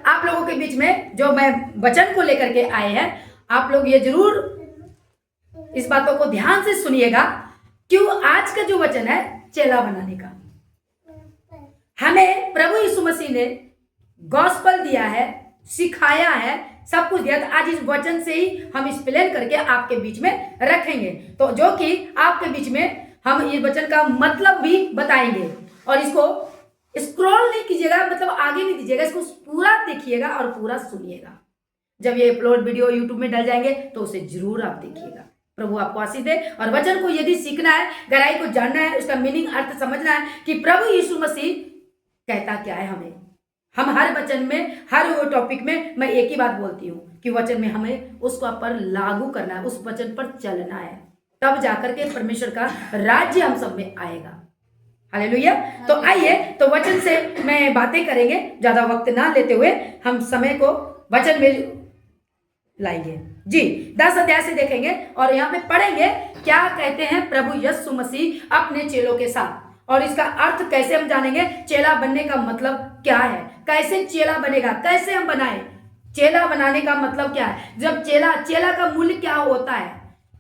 आप लोगों के बीच में जो मैं वचन को लेकर के आए हैं, आप लोग ये जरूर इस बातों को ध्यान से सुनिएगा। क्यों आज का जो वचन है चेला बनाने का, हमें प्रभु यीशु मसीह ने गॉस्पल दिया है, सिखाया है, सब कुछ दिया। तो आज इस वचन से ही हम एक्सप्लेन करके आपके बीच में रखेंगे, तो जो कि आपके बीच में हम इस वचन का मतलब भी बताएंगे। और इसको स्क्रॉल नहीं कीजिएगा, मतलब आगे नहीं दीजिएगा, इसको पूरा देखिएगा और पूरा सुनिएगा। जब ये अपलोड वीडियो यूट्यूब में डल जाएंगे तो उसे जरूर आप देखिएगा। प्रभु आपको आशीष दे। और वचन को यदि सीखना है, गहराई को जानना है, उसका मीनिंग अर्थ समझना है कि प्रभु यीशु मसीह कहता क्या है हमें। हम हर वचन में, हर टॉपिक में मैं एक ही बात बोलती हूँ कि वचन में हमें उसको पर लागू करना है, उस वचन पर चलना है, तब जाकर के परमेश्वर का राज्य हम सब में आएगा। हालेलुया। तो आइए, तो वचन से मैं बातें करेंगे, ज्यादा वक्त ना लेते हुए हम समय को वचन में लाएंगे जी। 10 अध्याय से देखेंगे और यहाँ पे पढ़ेंगे क्या कहते हैं प्रभु यीशु मसीह अपने चेलों के साथ, और इसका अर्थ कैसे हम जानेंगे। चेला बनने का मतलब क्या है, कैसे चेला बनेगा, कैसे हम बनाए, चेला बनाने का मतलब क्या है, जब चेला का मूल्य क्या होता है,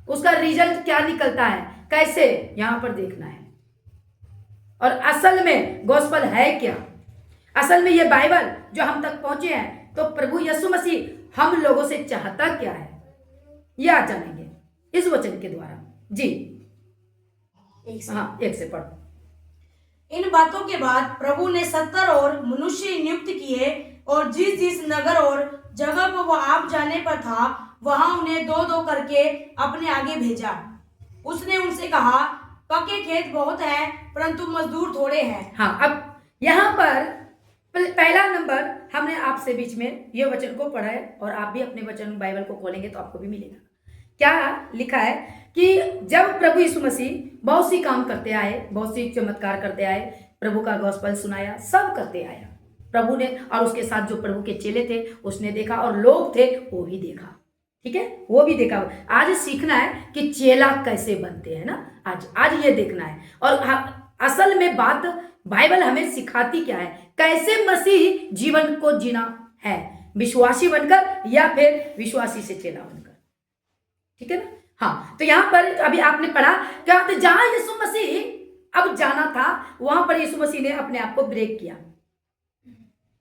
उसका रिजल्ट क्या निकलता है, कैसे यहाँ पर देखना है। और असल में गॉस्पल है क्या, असल में ये बाइबल जो हम तक पहुंचे हैं, तो प्रभु यीशु मसीह हम लोगों से चाहता क्या है, ये आज जानेंगे इस वचन के द्वारा जी। हाँ, एक से पढ़। इन बातों के बाद प्रभु ने 70 और मनुष्य नियुक्त किए, और जिस जिस नगर और जगह पर वह आप जाने पर था, वहां उन्हें 2-2 करके अपने आगे भेजा। उसने उनसे कहा, पक्के खेत बहुत है, परंतु मजदूर थोड़े हैं। हाँ, अब यहाँ पर पहला नंबर हमने आपसे बीच में ये वचन को पढ़ा है, और आप भी अपने वचन बाइबल को खोलेंगे तो आपको भी मिलेगा। क्या लिखा है कि जब प्रभु यीशु मसीह बहुत सी काम करते आए, बहुत सी चमत्कार करते आए, प्रभु का गॉस्पल सुनाया, सब करते आया प्रभु ने, और उसके साथ जो प्रभु के चेले थे उसने देखा, और लोग थे वो भी देखा, ठीक है, वो भी देखा। आज सीखना है कि चेला कैसे बनते हैं ना, आज ये देखना है। और असल में बात बाइबल हमें सिखाती क्या है, कैसे मसीह जीवन को जीना है, विश्वासी बनकर या फिर विश्वासी से चेला बनकर, ठीक है ना। हाँ, तो यहाँ पर अभी आपने पढ़ा क्या, तो जहां यीशु मसीह अब जाना था वहां पर यीशु मसीह ने अपने आप को ब्रेक किया।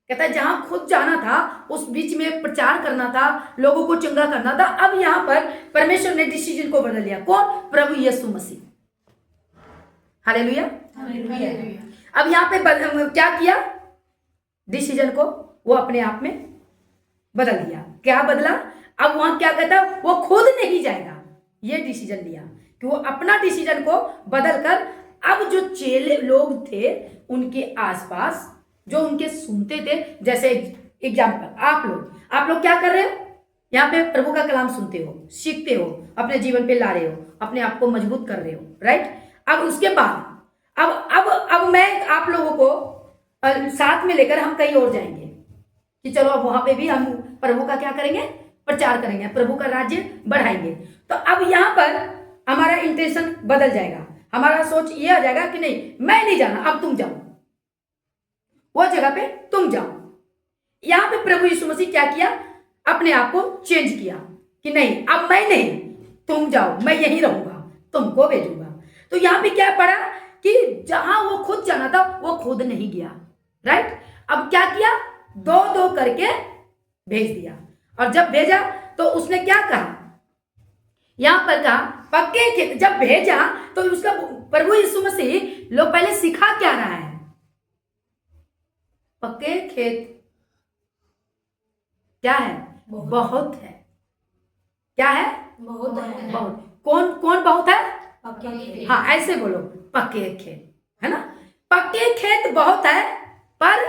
कहता है जहां खुद जाना था, उस बीच में प्रचार करना था, लोगों को चंगा करना था, अब यहाँ पर परमेश्वर ने डिसीजन को बदल लिया। कौन? प्रभु यीशु मसीह। हालेलुया। अब यहाँ पे क्या किया, डिसीजन को वो अपने आप में बदल दिया। क्या बदला? अब वहां क्या कहता, वो खुद नहीं जाएगा, ये डिसीजन लिया कि वो अपना डिसीजन को बदलकर अब जो चेले लोग थे उनके आसपास, जो उनके सुनते थे, जैसे एग्जाम्पल आप लोग क्या कर रहे हो, यहाँ पे प्रभु का कलाम सुनते हो, सीखते हो, अपने जीवन पे ला रहे हो, अपने आप को मजबूत कर रहे हो, राइट। अब उसके बाद अब मैं आप लोगों को साथ में लेकर हम कहीं और जाएंगे कि चलो अब वहां पे भी हम प्रभु का क्या करेंगे, प्रचार करेंगे, प्रभु का राज्य बढ़ाएंगे। तो अब यहाँ पर हमारा इंटेंशन बदल जाएगा, हमारा सोच ये आ जाएगा कि नहीं, मैं नहीं जाना, अब तुम जाओ, वो जगह पे तुम जाओ। यहाँ पे प्रभु यीशु मसीह क्या किया, अपने आप को चेंज किया कि नहीं, अब मैं नहीं, तुम जाओ, मैं यहीं रहूंगा, तुमको भेजूंगा। तो यहाँ पे क्या पड़ा कि जहां वो खुद जाना था वो खुद नहीं गया, राइट। अब क्या किया, 2-2 करके भेज दिया, और जब भेजा तो उसने क्या कहा, यहां पर कहा पक्के खेत। जब भेजा तो उसका प्रभु यीशु मसीह लोग पहले सिखा क्या रहा है, पक्के खेत क्या है, बहुत है, क्या है, बहुत है। बहुत। कौन कौन बहुत है, पक्के खेत। हाँ ऐसे बोलो, पक्के खेत है ना, पक्के खेत बहुत है, पर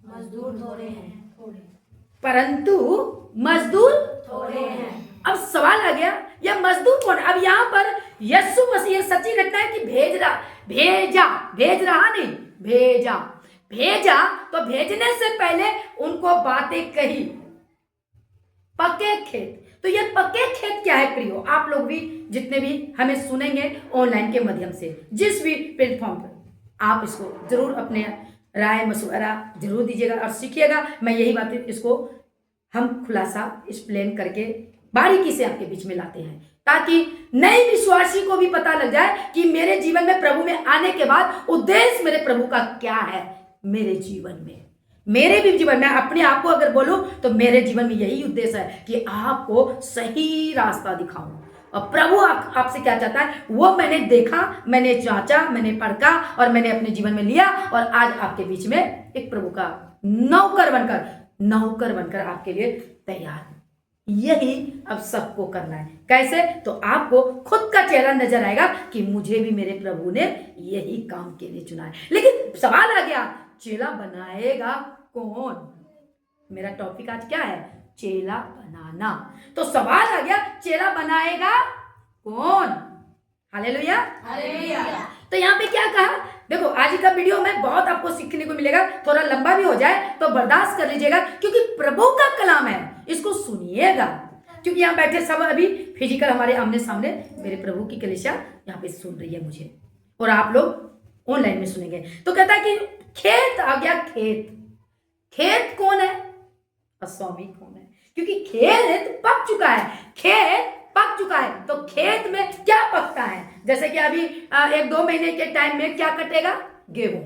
मजदूर थोड़े हैं, परंतु मजदूर थोड़े हैं। अब सवाल आ गया, यह मजदूर कौन? अब यहाँ पर यीशु मसीह, सच्ची घटना है कि भेज रहा नहीं, भेजा। तो भेजने से पहले उनको बातें कही, पक्के खेत। तो ये पक्के खेत क्या है प्रियो, आप लोग भी जितने भी हमें सुनेंगे ऑनलाइन के माध्यम से, जिस भी प्लेटफॉर्म पर, आप इसको जरूर अपने राय मशवरा जरूर दीजिएगा और सीखिएगा। मैं यही बातें इसको हम खुलासा एक्सप्लेन करके बारीकी से आपके बीच में लाते हैं, ताकि नए विश्वासी को भी पता लग जाए कि मेरे जीवन में प्रभु में आने के बाद उद्देश्य मेरे प्रभु का क्या है मेरे जीवन में। मेरे भी जीवन में अपने आप को अगर बोलूं तो मेरे जीवन में यही उद्देश्य है कि आपको सही रास्ता दिखाऊं। और प्रभु आपसे क्या चाहता है वो मैंने देखा, मैंने जांचा, मैंने परखा और मैंने अपने जीवन में लिया, और आज आपके बीच में एक प्रभु का नौकर बनकर आपके लिए तैयार हूं। यही अब सबको करना है। कैसे? तो आपको खुद का चेहरा नजर आएगा कि मुझे भी मेरे प्रभु ने यही काम के लिए चुना है। लेकिन सवाल आ गया, चेला बनाएगा कौन? मेरा टॉपिक आज क्या है? चेला बनाना। तो सवाल आ गया, चेला बनाएगा कौन? Hallelujah, hallelujah. तो यहाँ पे क्या कहा? देखो आज का वीडियो में बहुत आपको सीखने को मिलेगा, थोड़ा लंबा भी हो जाए तो बर्दाश्त कर लीजिएगा, क्योंकि प्रभु का कलाम है, इसको सुनिएगा। क्योंकि यहाँ बैठे सब अभी फिजिकल हमारे आमने सामने मेरे प्रभु की कलीसिया यहाँ पे सुन रही है मुझे, और आप लोग ऑनलाइन में सुनेंगे। तो कहता है कि खेत आ गया। खेत कौन है? स्वामी कौन है? क्योंकि खेत पक चुका है, तो खेत में क्या पकता है? जैसे कि अभी 1-2 महीने के टाइम में क्या कटेगा? गेहूं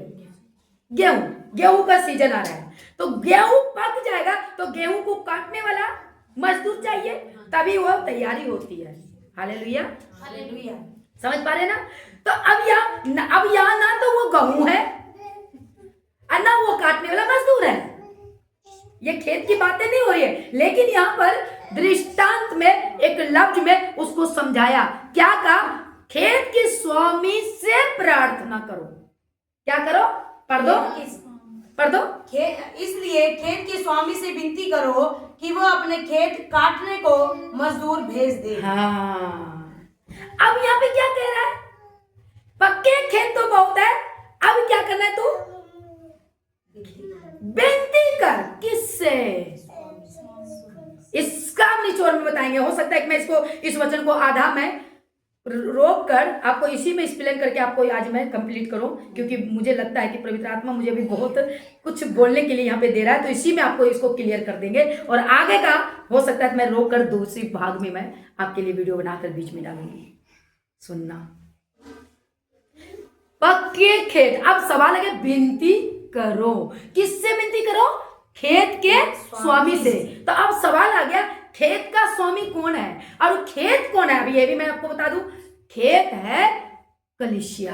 का सीजन आ रहा है, तो गेहूं पक जाएगा, तो गेहूं को काटने वाला मजदूर चाहिए, तभी वो तैयारी होती है। Hallelujah, hallelujah. समझ पा रहे ना? तो अब यहाँ ना तो वो गेहूं है और ना वो काटने वाला मजदूर है। ये खेत की बातें नहीं हो रही है, लेकिन यहाँ पर दृष्टांत में एक लफ्ज में उसको समझाया। क्या कहा? खेत के स्वामी से प्रार्थना करो। क्या करो? पढ़ दो। इसलिए खेत के स्वामी से विनती करो कि वो अपने खेत काटने को मजदूर भेज दे। हाँ, अब यहाँ पे क्या कह रहा है? पक्के खेत तो बहुत है, अब क्या करना है? तू विनती कर। किससे? इसका निचोड़ में बताएंगे। हो सकता है कि मैं इस वचन को आधा में रोक कर आपको इसी में एक्सप्लेन करके आपको आज मैं कंप्लीट करूं, क्योंकि मुझे लगता है कि पवित्र आत्मा मुझे भी बहुत कुछ बोलने के लिए यहाँ पे दे रहा है, तो इसी में आपको इसको क्लियर कर देंगे। और आगे का हो सकता है कि मैं रोक कर दूसरी भाग में मैं आपके लिए वीडियो बनाकर बीच में डालूंगी। सुनना, पक्के खेत। अब सवाल है कि विनती करो। किससे विनती करो? खेत के स्वामी से। तो अब सवाल आ गया, खेत का स्वामी कौन है? और खेत कौन है? अभी ये भी मैं आपको बता दूं, खेत है कलीसिया,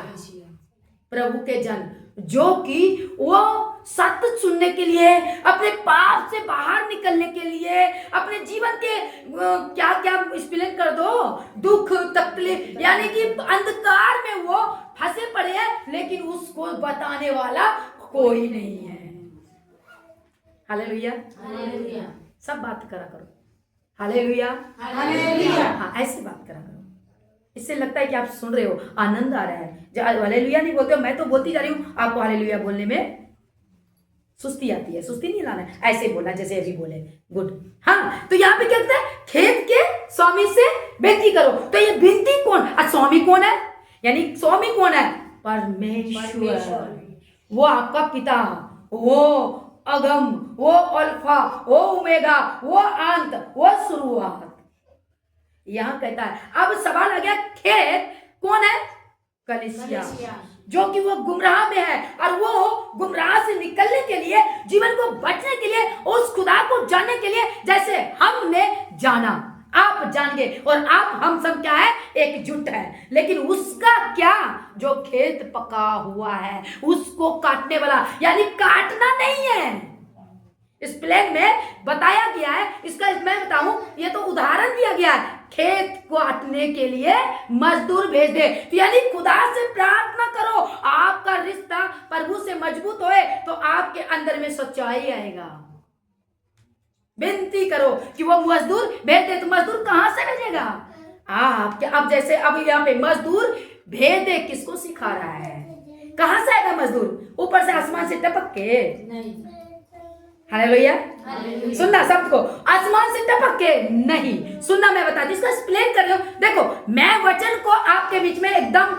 प्रभु के जन, जो कि वो सत्य सुनने के लिए, अपने पाप से बाहर निकलने के लिए, अपने जीवन के क्या क्या एक्सप्लेन कर दो, दुख तकलीफ, यानी कि अंधकार में वो फंसे पड़े हैं, लेकिन उसको बताने वाला कोई नहीं है। Hallelujah, hallelujah. सब बात करा करो। Hallelujah, hallelujah. हाँ, ऐसी बात करा करो। इससे लगता है कि आप सुन रहे हो, आनंद आ रहा है। जब हालेलुया नहीं बोलते हो, मैं तो बोलती जा रही हूँ, आपको हालेलुया बोलने में सुस्ती आती है। सुस्ती नहीं लाना है, ऐसे बोलना जैसे अभी बोले। गुड। हाँ, तो यहाँ पे क्या कहता है? खेत के स्वामी से विनती करो। तो ये विनती कौन? स्वामी कौन है? यानी स्वामी कौन है? परमेश्वर। वो आपका पिता, वो अगम, वो अल्फा, वो ओमेगा, वो अंत, वो शुरुआत। यहां कहता है। अब सवाल आ गया, खेत कौन है? कलीसिया, जो कि वो गुमराह में है, और वो गुमराह से निकलने के लिए, जीवन को बचने के लिए, उस खुदा को जानने के लिए, जैसे हमने जाना, आप जान गए, और आप हम सब क्या है? एकजुट है। लेकिन उसका क्या? जो खेत पका हुआ है उसको काटने वाला, यानी काटना नहीं है। इस प्लेन में बताया गया है, इसका मैं बताऊं, ये तो उदाहरण दिया गया है, खेत को काटने के लिए मजदूर भेज दे। तो यानी खुदा से प्रार्थना करो, आपका रिश्ता प्रभु से मजबूत होए, तो आपके अंदर में सच्चाई आएगा। विनती करो कि वो मजदूर भेज दे। तो मजदूर कहां से भेजेगा? आप अब जैसे अब यहाँ पे मजदूर भेज दे, किसको सिखा रहा है? कहां से आएगा मजदूर? ऊपर से आसमान से टपक के नहीं। हालेलुया, सुनना शब्द को, आसमान से टपक के नहीं सुनना। मैं बताती हूँ, इसको एक्सप्लेन कर रही हूँ। देखो, मैं वचन को आपके बीच में एकदम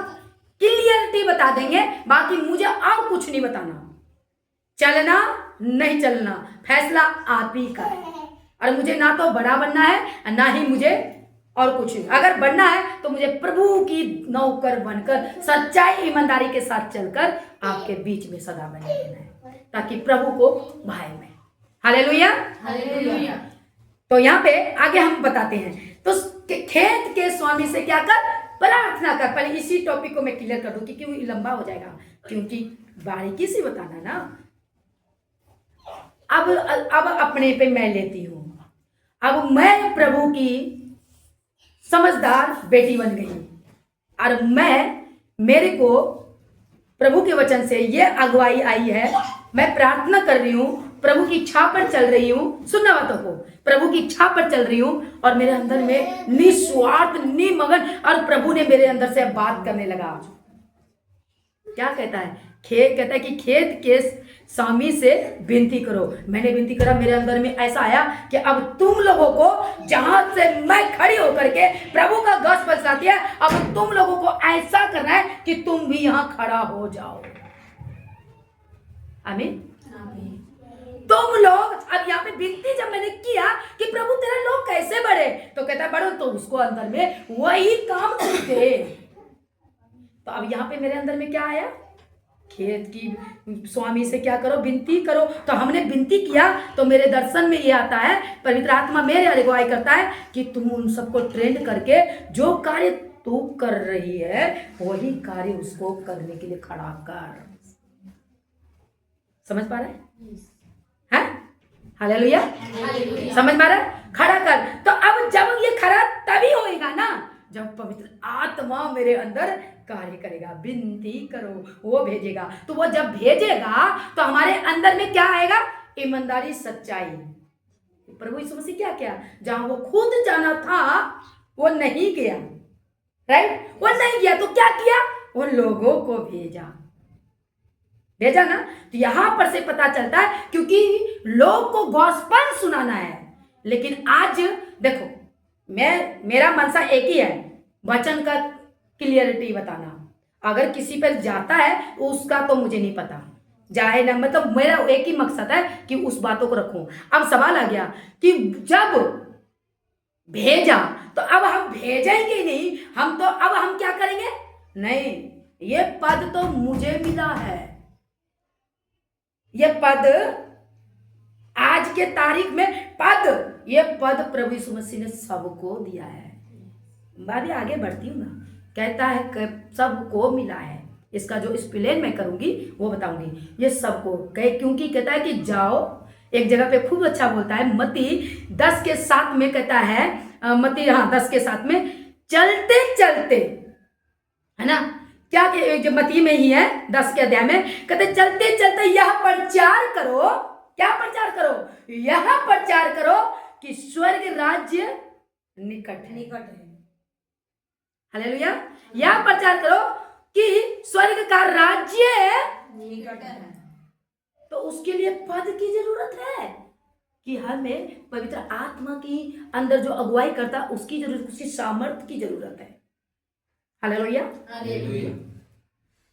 क्लियरिटी बता देंगे, बाकी मुझे और कुछ नहीं बताना। चलना नहीं चलना फैसला आप ही का है। और मुझे ना तो बड़ा बनना है ना ही मुझे और कुछ। अगर बनना है तो मुझे प्रभु की नौकर बनकर सच्चाई ईमानदारी के साथ चलकर आपके बीच में सदा बने रहना है, ताकि प्रभु को भाई में। Hallelujah hallelujah. तो यहाँ पे आगे हम बताते हैं। तो खेत के स्वामी से क्या कर, प्रार्थना कर। पहले इसी टॉपिक को मैं क्लियर कर दूं क्योंकि लंबा हो जाएगा, क्योंकि बारीकी से बताना ना। अब अपने पे मैं लेती हूं। अब मैं प्रभु की समझदार बेटी बन गई और मेरे को प्रभु के वचन से ये अगुवाई आई है। मैं प्रार्थना कर रही हूँ, प्रभु की इच्छा पर चल रही हूँ। सुनना बातों को, प्रभु की इच्छा पर चल रही हूँ और मेरे अंदर में निस्वार्थ निमग्न, और प्रभु ने मेरे अंदर से बात करने लगा। क्या कहता है? कहता है कि खेत के स्वामी से विनती करो। मैंने विनती करा, मेरे अंदर में ऐसा आया कि अब तुम लोगों को, जहां से मैं खड़ी होकर के प्रभु का गॉस्पेल सुनाती है, अब तुम लोगों को ऐसा करना है कि तुम भी यहां खड़ा हो जाओ। आमीन। तुम लोग, अब यहाँ पे विनती जब मैंने किया कि प्रभु तेरा लोग कैसे बढ़े, तो कहता है बढ़ो, तो उसको अंदर में वही काम करते। तो अब यहाँ पे मेरे अंदर में क्या आया? खेत की स्वामी से क्या करो, विनती करो। तो हमने विनती किया तो मेरे दर्शन में ये आता है, पवित्र आत्मा मेरे अगुवाई करता है कि तुम उन सबको ट्रेंड करके जो कार्य तू कर रही है वही कार्य उसको करने के लिए खड़ा कर। समझ पा रहे हैं? हालेलुया। समझ पा रहे हैं? खड़ा कर। तो अब जब ये खड़ा तभी होएगा ना जब पवित्र आत्मा मेरे अंदर कार्य करेगा। विनती करो, वो भेजेगा। तो वो जब भेजेगा तो हमारे अंदर में क्या आएगा? ईमानदारी, सच्चाई। प्रभु यीशु मसीह क्या किया? जहां वो खुद जाना था वो नहीं गया, राइट? वो नहीं गया तो क्या किया? उन लोगों को भेजा ना। तो यहां पर से पता चलता है, क्योंकि लोग को गॉस्पेल सुनाना है। लेकिन आज देखो, मेरा मनसा एक ही है, वचन का क्लियरिटी बताना। अगर किसी पर जाता है उसका तो मुझे नहीं पता जाए ना, मतलब मेरा एक ही मकसद है कि उस बातों को रखूं। अब सवाल आ गया कि जब भेजा तो अब हम भेजेंगे नहीं, हम तो अब हम क्या करेंगे? नहीं, ये पद तो मुझे मिला है। ये पद आज के तारीख में ये पद प्रभु यीशु मसीह ने सबको दिया है। बात आगे बढ़ती हूँ ना, कहता है कि सबको मिला है। इसका जो एक्सप्लेन मैं करूंगी वो बताऊंगी। ये सबको क्योंकि कहता है कि जाओ, एक जगह पे खूब अच्छा बोलता है, मत्ती 10:7 में कहता है, मत्ती 10:7 में, चलते चलते, है ना, क्या जो मत्ती में ही है 10 के अध्याय में, कहते चलते चलते यह प्रचार करो। क्या प्रचार करो? यह प्रचार करो कि स्वर्ग राज्य निकट है। हालेलुया। यह प्रचार करो कि स्वर्ग का राज्य निकट है। तो उसके लिए पद की जरूरत है कि हमें पवित्र आत्मा की अंदर जो अगुवाई करता है उसकी जरूरत, उसकी सामर्थ्य की जरूरत है। हालेलुया।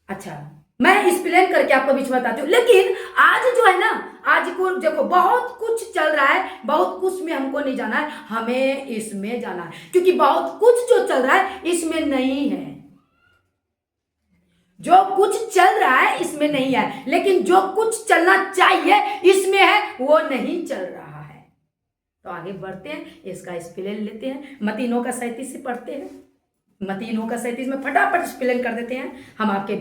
अच्छा, मैं एक्सप्लेन करके आपको बीच में बताती हूँ। लेकिन आज जो है ना, आज को देखो बहुत कुछ चल रहा है, बहुत कुछ में हमको नहीं जाना है, हमें इसमें जाना है। क्योंकि बहुत कुछ जो चल रहा है इसमें नहीं है, जो कुछ चल रहा है इसमें नहीं है, लेकिन जो कुछ चलना चाहिए इसमें है, वो नहीं चल रहा है। तो आगे बढ़ते हैं, इसका एक्सप्लेन लेते हैं। मत्ती 9:37 से पढ़ते हैं। मत्ती 9:37 में फटाफट एक्सप्लेन कर देते हैं। हम आपके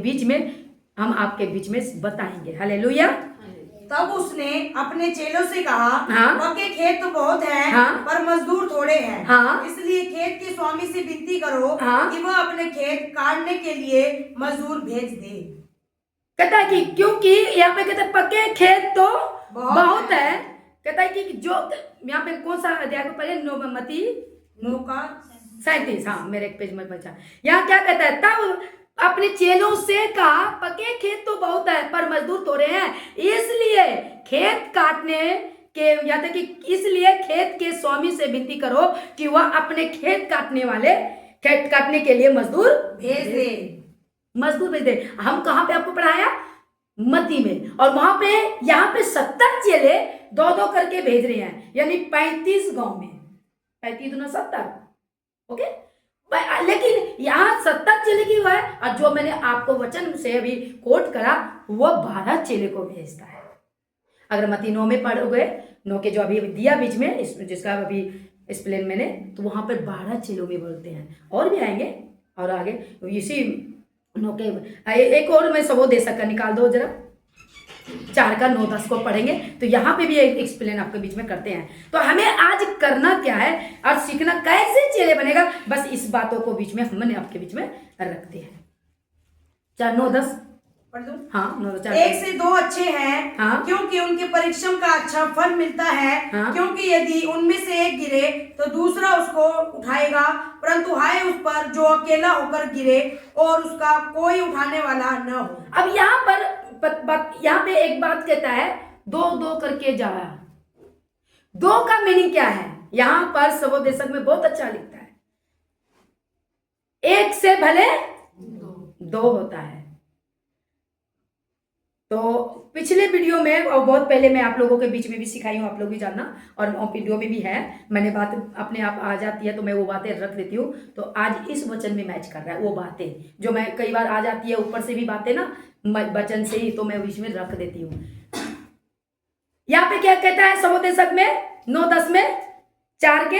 बीच में बताएंगे। हालेलुया। तब उसने अपने चेलों से कहा, हाँ? पक्के खेत तो बहुत हैं, हाँ? पर मजदूर थोड़े हैं। हाँ? इसलिए खेत के स्वामी से विनती करो, हाँ? कि वह अपने खेत काटने के लिए मजदूर भेज दे। कहता है कि क्योंकि यहाँ पे कहता है पक्के खेत तो बहुत है। कहता है कि जो यहाँ पे कौन सा अध्याय को पढ़े? मत्ती 9:37। हाँ, मेरे एक पेज में बचा। यहाँ क्या कहता है? तब अपने चेलों से कहा, पके खेत तो बहुत है पर मजदूर थोड़े हैं, इसलिए खेत काटने के, या तक कि इसलिए खेत के स्वामी से विनती करो कि वह अपने खेत काटने के लिए मजदूर भेज दे। हम कहाँ पे आपको पढ़ाया? मत्ती में, और वहां पे यहाँ पे 70 चेले 2-2 करके भेज रहे हैं, यानी 35 गांव में, 35 दूना 70, ओके। लेकिन यहाँ 70 चेले की हुआ है, और जो मैंने आपको वचन से अभी कोट करा वो 12 चेले को भेजता है। अगर मत्ती 9 में पढ़ोगे, 9 के जो अभी दिया बीच में, जिसका अभी एक्सप्लेन मैंने, तो वहां पर 12 चेलों में बोलते हैं, और भी आएंगे और आगे इसी 9 के एक और मैं सबो दे सका, निकाल दो जरा, 4 का 9, 10 को पढ़ेंगे तो यहाँ पे भी एक एक्सप्लेन आपके बीच में करते हैं। तो हमें आज करना क्या है और सीखना कैसे चेले बनेगा, बस इस बातों को बीच में हमने आपके बीच में रखते हैं। 4, 9, 10 पढ़ दूं? हाँ, 9, 4, 1 से 2 अच्छे हैं, हाँ, क्योंकि उनके परिश्रम का अच्छा फल मिलता है। हाँ, क्योंकि यदि उनमें से एक गिरे तो दूसरा उसको उठाएगा, परंतु हाय उस पर जो अकेला होकर गिरे और उसका कोई उठाने वाला न हो। अब यहाँ पर यहाँ पे एक बात कहता है, 2-2 करके जा रहा। 2 का मीनिंग क्या है? यहाँ पर सबोदेशक में बहुत अच्छा लिखता है, 1 से भले 2 होता है। तो पिछले वीडियो में और बहुत पहले मैं आप लोगों के बीच में भी सिखाई हूँ, आप लोग भी जानना, और वीडियो में भी है, मैंने बात अपने आप आ जाती है तो मैं वो बातें रख देती हूँ। तो आज इस वचन में मैच कर रहा है वो बातें जो मैं कई बार आ जाती है ऊपर से भी बातें ना वचन से ही, तो मैं बीच में रख देती हूँ। यहाँ पे क्या कहता है सबोदेशक में 9, 10 में 4 के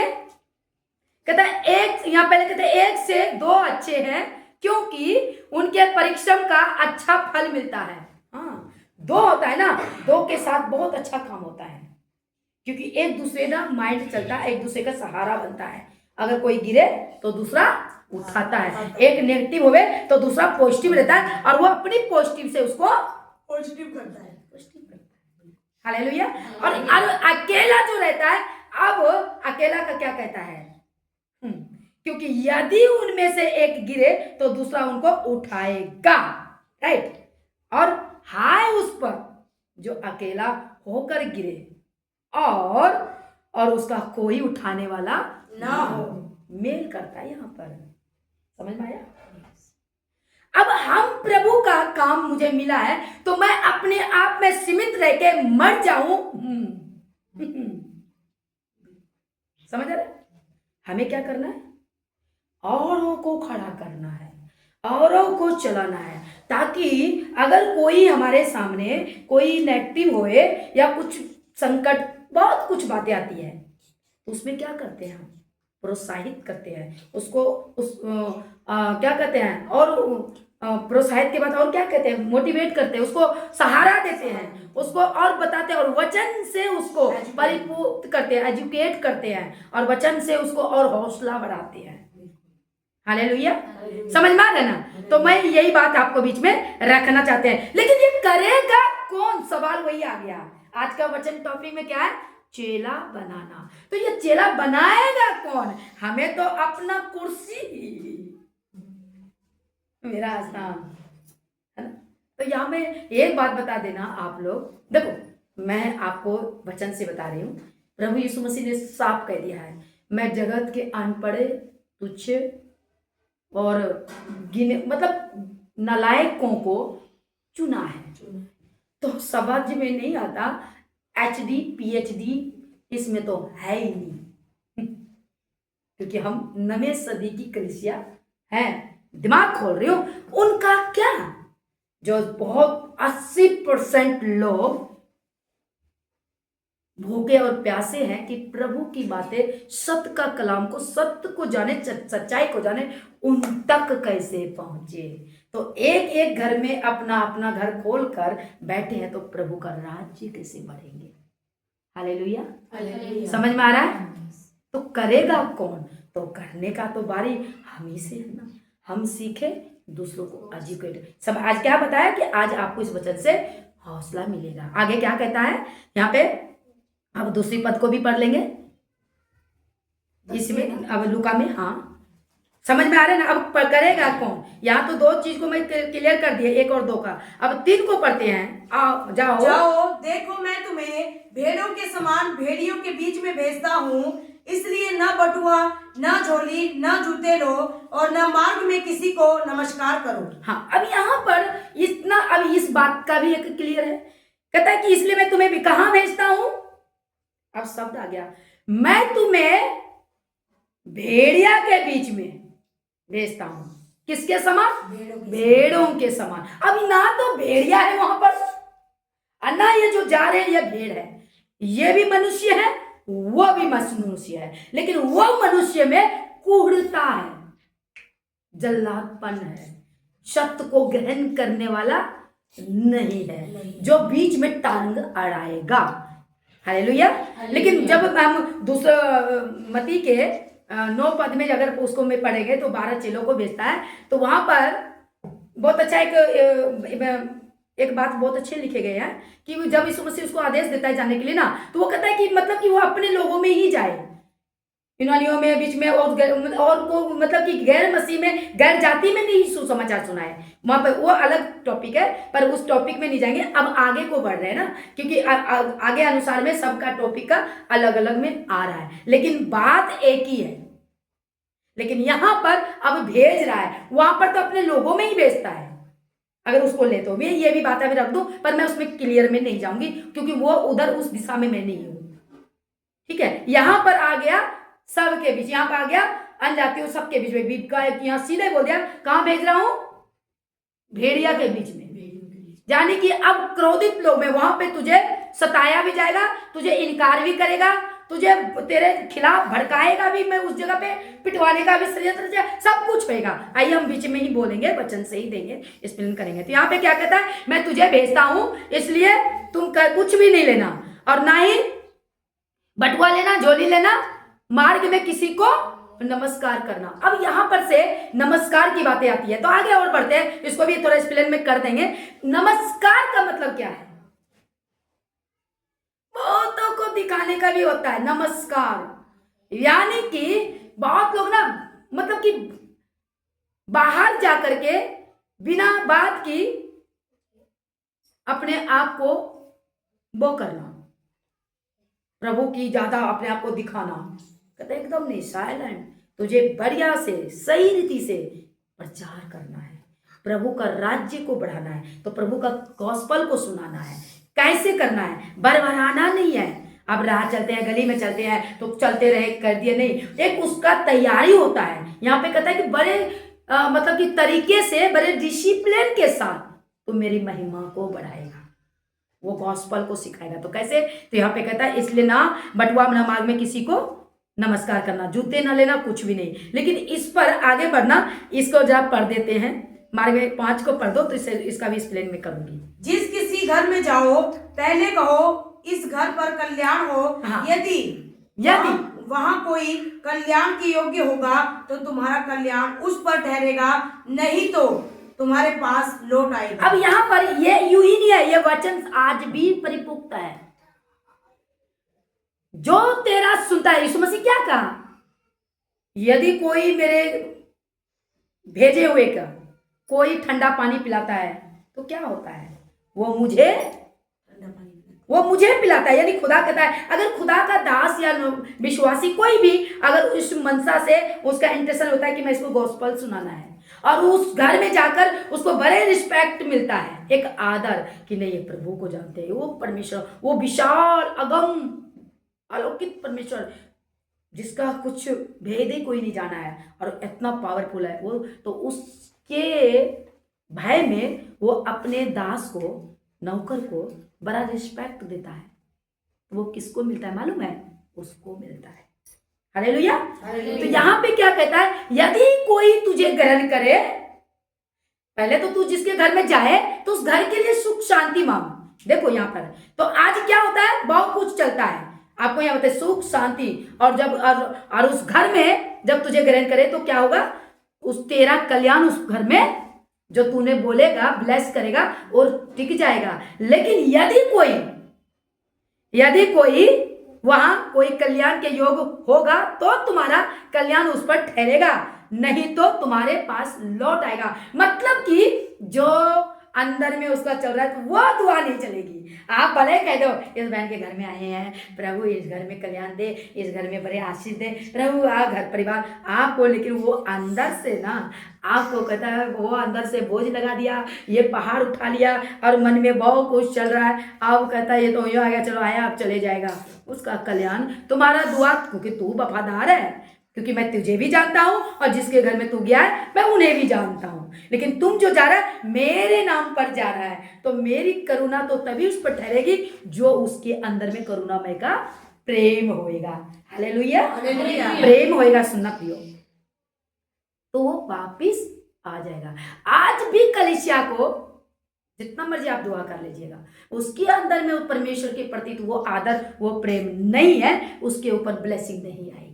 कहता है एक, यहाँ पहले कहते हैं 1 से 2 अच्छे हैं क्योंकि उनके परिश्रम का अच्छा फल मिलता है। हाँ, 2 होता है ना, 2 के साथ बहुत अच्छा काम होता है, क्योंकि एक दूसरे ना माइंड चलता है, एक दूसरे का सहारा बनता है। अगर कोई गिरे तो दूसरा उठाता है, एक नेगेटिव होवे तो दूसरा पॉजिटिव रहता है, और वो अपनी पॉजिटिव से उसको पॉजिटिव करता है। हालेलुया। और अकेला जो रहता है, अब अकेला का क्या कहता है, क्योंकि यदि उनमें से एक गिरे तो दूसरा उनको उठाएगा, राइट। और हाय उस पर जो अकेला होकर गिरे और उसका कोई उठाने वाला ना हो। मेल करता है यहाँ पर, समझ में आया? अब हम प्रभु का काम मुझे मिला है तो मैं अपने आप में सीमित रह के मर जाऊं, समझ रहे? हमें क्या करना है? औरों को खड़ा करना है, औरों को चलाना है, ताकि अगर कोई हमारे सामने कोई नेगेटिव होए या कुछ संकट, बहुत कुछ बातें आती है, तो उसमें क्या करते हैं हम? प्रोत्साहित करते हैं उसको, क्या कहते हैं, और प्रोत्साहित के बाद और क्या कहते हैं, मोटिवेट करते हैं, उसको सहारा देते हैं, उसको और बताते हैं, और वचन से उसको परिपूर्ण करते हैं, एजुकेट करते हैं, और वचन से उसको और हौसला बढ़ाते हैं। हालेलुया, समझ में आ रहा ना? तो मैं यही बात आपको बीच में रखना चाहते हैं। लेकिन ये करेगा कौन? सवाल वही आ गया। आज का वचन टॉपिक में क्या है? चेला बनाना। तो ये चेला बनाएगा कौन? हमें तो अपना कुर्सी, मेरा आसान है ना। तो यहाँ में एक बात बता देना आप लोग, देखो मैं आपको वचन से बता रही हूँ, प्रभु यीशु मसीह ने साफ कह दिया है, मैं जगत के अनपढ़े, तुच्छ और गिने, मतलब नालायकों को चुना है। तो समझ में नहीं आता, HD PhD इसमें तो है ही नहीं, क्योंकि हम नवे सदी की कलीसिया हैं। दिमाग खोल रही हूं, उनका क्या, जो बहुत 80% लोग भूखे और प्यासे हैं कि प्रभु की बातें, सत्य का कलाम को, सत्य को जाने, सच्चाई को जाने, उन तक कैसे पहुंचे। तो एक एक घर में अपना अपना घर खोल कर बैठे हैं, तो प्रभु का राज्य कैसे बढ़ेंगे? हालेलुया, समझ में आ रहा है? तो करेगा कौन? तो करने का तो बारी हम ही से है ना, हम सीखे, दूसरों को एजुकेट। सब आज क्या बताया कि आज आपको इस वचन से हौसला मिलेगा। आगे क्या कहता है यहाँ पे, अब दूसरी पद को भी पढ़ लेंगे इसमें, अब लूका में। हाँ, समझ में आ रहा है ना? अब करेगा कौन? यहाँ तो 2 चीज को मैं क्लियर कर दिया, 1 और 2 का। अब 3 को पढ़ते हैं। आओ, जाओ, देखो मैं तुम्हें भेड़ों के समान भेड़ियों के बीच में भेजता हूँ। इसलिए न बटुआ, न झोली, न जूते लो और न मार्ग में किसी को नमस्कार करो। हाँ, अब यहाँ पर इतना, अब इस बात का भी एक क्लियर है, कहता है कि इसलिए मैं तुम्हें भी कहाँ भेजता हूं। अब शब्द आ गया, मैं तुम्हें भेड़िया के बीच में भेजता हूं। किसके समान? भेड़ों के समान। अब ना तो भेड़िया है वहां पर, और ना ये जो जा रहे हैं ये भेड़ है। ये भी मनुष्य है, वो भी मनुष्य है, लेकिन वो मनुष्य में क्रूरता है, जल्लादपन है, सत्य को ग्रहण करने वाला नहीं है, जो बीच में टांग अड़ाएगा। हालेलुया। लेकिन जब हम दूसरा मती के 9 पद में अगर उसको में पढ़ेंगे तो 12 चेलों को भेजता है, तो वहां पर बहुत अच्छा एक बात बहुत अच्छे लिखे गए हैं कि जब यीशु मसीह उसको आदेश देता है जाने के लिए ना, तो वो कहता है कि मतलब कि वो अपने लोगों में ही जाए, यूनानियों में बीच में, और को मतलब कि गैर मसीह में, गैर जाति में नहीं सुसमाचार सुनाए। वहां पर वो अलग टॉपिक है, पर उस टॉपिक में नहीं जाएंगे। अब आगे को बढ़ रहे हैं ना, क्योंकि आगे अनुसार में सबका टॉपिक का अलग अलग में आ रहा है, लेकिन बात एक ही है। लेकिन यहां पर अब भेज रहा है, वहां पर तो अपने लोगों में ही भेजता है। अगर उसको ले तो मैं ये भी बात अभी रख दूं, पर मैं उसमें क्लियर में नहीं जाऊंगी, क्योंकि वो उधर उस दिशा में मैं नहीं हूं। ठीक है, यहां पर आ गया सबके बीच, यहां पर आ गया अनजातियों सबके बीच में, यहां सीधे बोल दिया कहां भेज रहा हूं? भेड़िया के बीच में। यानी कि अब क्रोधित लोग में, वहां पे तुझे सताया भी जाएगा, तुझे इनकार भी करेगा, तुझे तेरे खिलाफ भड़काएगा भी, मैं उस जगह पे पिटवाने का भी षड्यंत्र, सब कुछ होगा। आइए हम बीच में ही बोलेंगे, वचन से ही देंगे, एक्सप्लेन करेंगे। तो यहाँ पे क्या कहता है, मैं तुझे भेजता हूं इसलिए तुम कुछ भी नहीं लेना, और ना ही बटुआ लेना, झोली लेना, मार्ग में किसी को नमस्कार करना। अब यहां पर से नमस्कार की बातें आती है, तो आगे और बढ़ते हैं, इसको भी थोड़ा एक्सप्लेन में कर देंगे। नमस्कार का मतलब क्या है? बहुतों को दिखाने का भी होता है नमस्कार, यानी कि बहुत लोग ना, मतलब कि बाहर जाकर के बिना बात की अपने आप को वो करना, प्रभु की ज्यादा अपने आप को दिखाना, कहते एकदम नहीं, साइलेंट। तुझे बढ़िया से सही रीति से प्रचार करना है, प्रभु का राज्य को बढ़ाना है, तो प्रभु का गॉस्पल को सुनाना है। कैसे करना है? बरबराना नहीं है। अब राह चलते हैं, गली में चलते हैं तो चलते रहे कर दिए, नहीं, एक उसका तैयारी होता है। यहाँ पे कहता है कि बड़े मतलब कि तरीके से, बड़े डिसिप्लिन के साथ तो मेरी महिमा को बढ़ाएगा, वो गॉस्पल को सिखाएगा। तो कैसे? तो यहाँ पे कहता है इसलिए ना बटुआ, ना मार्ग में किसी को नमस्कार करना, जूते ना लेना, कुछ भी नहीं। लेकिन इस पर आगे बढ़ना, इसको जब पढ़ देते हैं, मार्ग में 5 को पढ़ दो तो इसका भी एक्सप्लेन में करूंगी। जिस किसी घर में जाओ पहले कहो इस घर पर कल्याण हो। हाँ। यदि वहां कोई कल्याण के योग्य होगा तो तुम्हारा कल्याण उस पर ठहरेगा, नहीं तो तुम्हारे पास लौट आएगा। अब यहाँ पर ये यूं ही नहीं है, ये वचन आज भी परिपुक्त है। जो तेरा सुनता है, यीशु मसीह क्या कहा? यदि कोई मेरे भेजे हुए का कोई ठंडा पानी पिलाता है तो क्या होता है? वो मुझे पिलाता है। यानी खुदा कहता है, अगर खुदा का दास या विश्वासी कोई भी अगर उस मनसा से उसका इंटेंशन होता है कि मैं इसको गॉस्पल सुनाना है, और उस घर में जाकर उसको बड़े रिस्पेक्ट मिलता है, एक आदर कि नहीं ये प्रभु को जानते हैं, वो परमेश्वर, वो विशाल अगम अलौकिक परमेश्वर जिसका कुछ भेद ही कोई नहीं जाना है और इतना पावरफुल है वो, तो उसके भय में वो अपने दास को, नौकर को बड़ा रिस्पेक्ट देता है। वो किसको मिलता है मालूम है? उसको मिलता है। हालेलुया। तो यहाँ पे क्या कहता है? यदि कोई तुझे ग्रहण करे, पहले तो तू जिसके घर में जाए तो उस घर के लिए सुख शांति मांग। देखो यहाँ पर तो आज क्या होता है, बहुत कुछ चलता है, आपको यहाँ बताए सुख शांति, और जब और उस घर में जब तुझे ग्रहण करे तो क्या होगा? उस तेरा कल्याण उस घर में जो तूने बोलेगा ब्लेस करेगा और टिक जाएगा। लेकिन यदि कोई वहां कोई कल्याण के योग होगा तो तुम्हारा कल्याण उस पर ठहरेगा, नहीं तो तुम्हारे पास लौट आएगा। मतलब कि जो अंदर में उसका चल रहा है तो वो दुआ नहीं चलेगी। आप भले कह दो इस बहन के घर में आए हैं, प्रभु इस घर में कल्याण दे, इस घर में बड़े आशीष दे, प्रभु आ घर परिवार आपको, लेकिन वो अंदर से ना आपको कहता है, वो अंदर से बोझ लगा दिया, ये पहाड़ उठा लिया और मन में बहुत कुछ चल रहा है। आप कहता है ये तो यूँ आ गया, चलो आया अब चले जाएगा। उसका कल्याण तुम्हारा दुआ, क्योंकि तू वफादार है, क्योंकि मैं तुझे भी जानता हूं और जिसके घर में तू गया है मैं उन्हें भी जानता हूं। लेकिन तुम जो जा रहा है मेरे नाम पर जा रहा है, तो मेरी करुणा तो तभी उस पर ठहरेगी जो उसके अंदर में करुणामय का प्रेम होएगा। हालेलुया, प्रेम होएगा। सुनना प्रियो, तो वो वापिस आ जाएगा। आज भी कलीसिया को जितना मर्जी आप दुआ कर लीजिएगा, उसके अंदर में परमेश्वर के प्रति वो आदर, वो प्रेम नहीं है, उसके ऊपर ब्लेसिंग नहीं आएगी।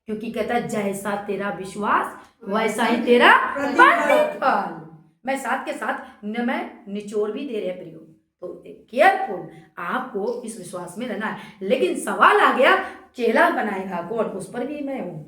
क्योंकि कहता है जैसा तेरा विश्वास वैसा ही तेरा प्रतिफल। मैं साथ के साथ मैं निचोड़ भी दे रहे प्रियो, तो केयरफुल, आपको इस विश्वास में रहना है। लेकिन सवाल आ गया, चेला बनाएगा कौन? उस पर भी मैं हूं।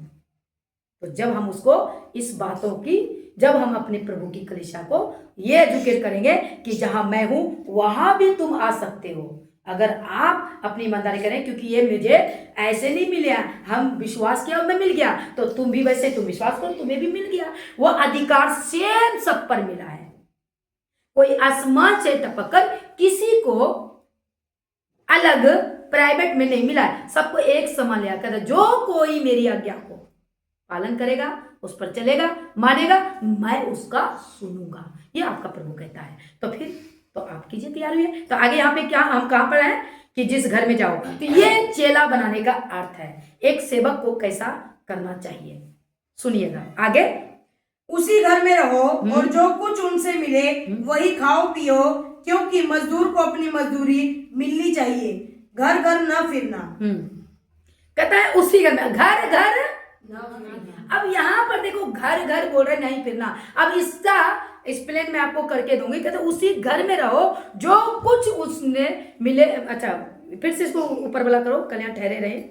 तो जब हम उसको इस बातों की, जब हम अपने प्रभु की कलीसिया को ये एजुकेट करेंगे कि जहां मैं हूं वहां भी तुम आ सकते हो, अगर आप अपनी ईमानदारी करें, क्योंकि ये मुझे ऐसे नहीं मिला, हम विश्वास किया मैं मिल गया, तो तुम भी वैसे तुम विश्वास करो तुम्हें भी मिल गया। वो अधिकार सेम सब पर मिला है। कोई आसमान से टपककर किसी को अलग प्राइवेट में नहीं मिला है, सबको एक समान लिया। कहता जो कोई मेरी आज्ञा को पालन करेगा, उस पर चलेगा, मानेगा, मैं उसका सुनूंगा, ये आपका प्रभु कहता है। तो फिर तो आप कीजिए, तैयार हुए। तो आगे यहाँ पे क्या हम कहां पर हैं कि जिस घर में जाओ, तो ये चेला बनाने का अर्थ है, एक सेवक को कैसा करना चाहिए। सुनिएगा आगे। उसी घर में रहो और जो कुछ उनसे मिले वही खाओ पियो, क्योंकि मजदूर को अपनी मजदूरी मिलनी चाहिए, घर घर न फिरना। कहता है उसी घर में, घर घर। अब यहाँ पर देखो घर घर बोल रहे नहीं फिरना। अब इसका एक्सप्लेन मैं आपको करके दूंगी। कहते उसी घर में रहो जो कुछ उसने मिले। अच्छा फिर से इसको ऊपर वाला करो, कल्याण ठहरे रहे,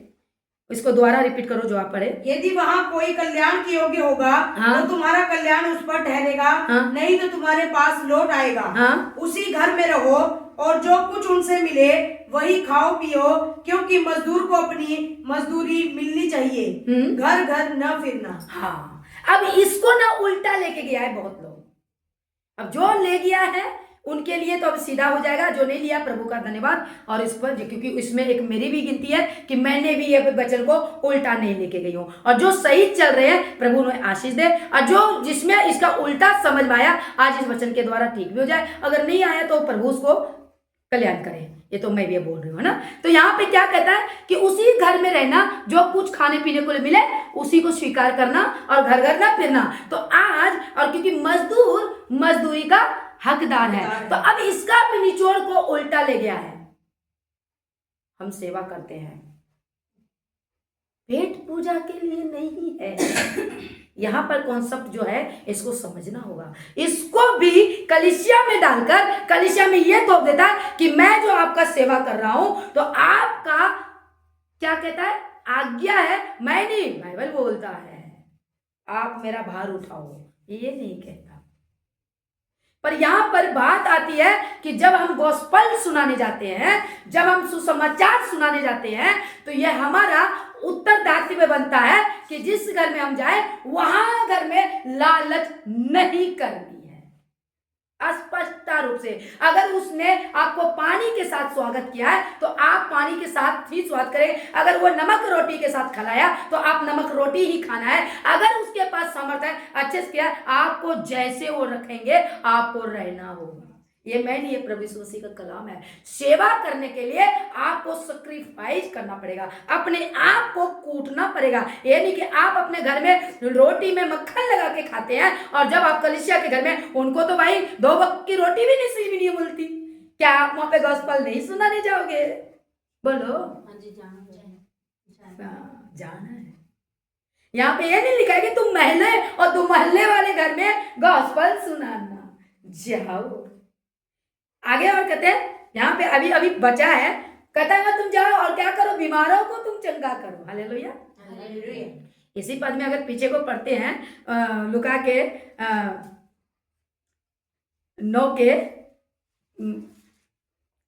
इसको दोबारा रिपीट करो जो आप पढ़े। यदि वहाँ कोई कल्याण के योग्य होगा तो तुम्हारा कल्याण उस पर ठहरेगा, नहीं तो तुम्हारे पास लौट आएगा। उसी घर में रहो और जो कुछ उनसे मिले वही खाओ पियो, क्योंकि मजदूर को अपनी मजदूरी मिलनी चाहिए, घर घर न फिरना। हाँ, अब इसको ना उल्टा लेके गया है बहुत लोग। अब जो ले गया है उनके लिए तो अब सीधा हो जाएगा, जो नहीं लिया प्रभु का धन्यवाद। और इस पर क्योंकि इसमें एक मेरी भी गिनती है कि मैंने भी ये वचन को उल्टा नहीं लेके गई हूँ, और जो सही चल रहे हैं प्रभु उन्हें आशीष दे, और जो जिसमें इसका उल्टा समझ में आया आज इस वचन के द्वारा ठीक भी हो जाए, अगर नहीं आया तो प्रभु उसको कल्याण करे। ये तो मैं भी बोल रही हूँ, है ना। तो यहाँ पे क्या कहता है कि उसी घर में रहना, जो कुछ खाने पीने को मिले उसी को स्वीकार करना और घर घर ना फिरना। तो आज, और क्योंकि मजदूर मजदूरी का हकदार है, तो अब इसका भी निचोड़ को उल्टा ले गया है। हम सेवा करते हैं, पेट पूजा के लिए नहीं है। यहाँ पर कॉन्सेप्ट जो है इसको समझना होगा। इसको भी कलीसिया में डालकर कलीसिया में ये थोप देता है कि मैं जो आपका सेवा कर रहा हूं तो आपका क्या कहता है, आज्ञा है, मैं नहीं, बाइबल बोलता है आप मेरा भार उठाओ, ये नहीं कहता। पर यहां पर बात आती है कि जब हम गॉस्पेल सुनाने जाते हैं, जब हम सुसमाचार सुनाने जाते हैं, तो यह हमारा उत्तरदायित्व बनता है कि जिस घर में हम जाए वहां घर में लालच नहीं करनी है। स्पष्टता रूप से अगर उसने आपको पानी के साथ स्वागत किया है तो आप पानी के साथ ही स्वागत करें। अगर वो नमक रोटी के साथ खिलाया तो आप नमक रोटी ही खाना है। अगर उसके पास सामर्थ्य है, अच्छे से किया, आपको जैसे वो रखेंगे आपको रहना होगा। ये मैं नहीं, ये प्रभु यीशु मसीह का कलाम है। सेवा करने के लिए आपको सैक्रिफाइस करना पड़ेगा, अपने आप को कूटना पड़ेगा। ये नहीं कि आप अपने घर में रोटी में मक्खन लगा के खाते हैं और जब आप कलीसिया के घर में, उनको तो भाई 2 वक्त की रोटी भी नसीब नहीं मिलती। क्या आप वहां पे गॉस्पेल नहीं सुनाने जाओगे? बोलो। जाना है। यहाँ पे ये नहीं लिखा है कि तुम महले और तुम महल्ले वाले घर में गॉस्पेल सुनाना जाओ। आगे और कहते हैं यहाँ पे अभी अभी बचा है, कहता है तुम जाओ और क्या करो, बीमारों को तुम चंगा करो। हालेलुया। इसी पद में अगर पीछे को पढ़ते हैं लुका के 9 के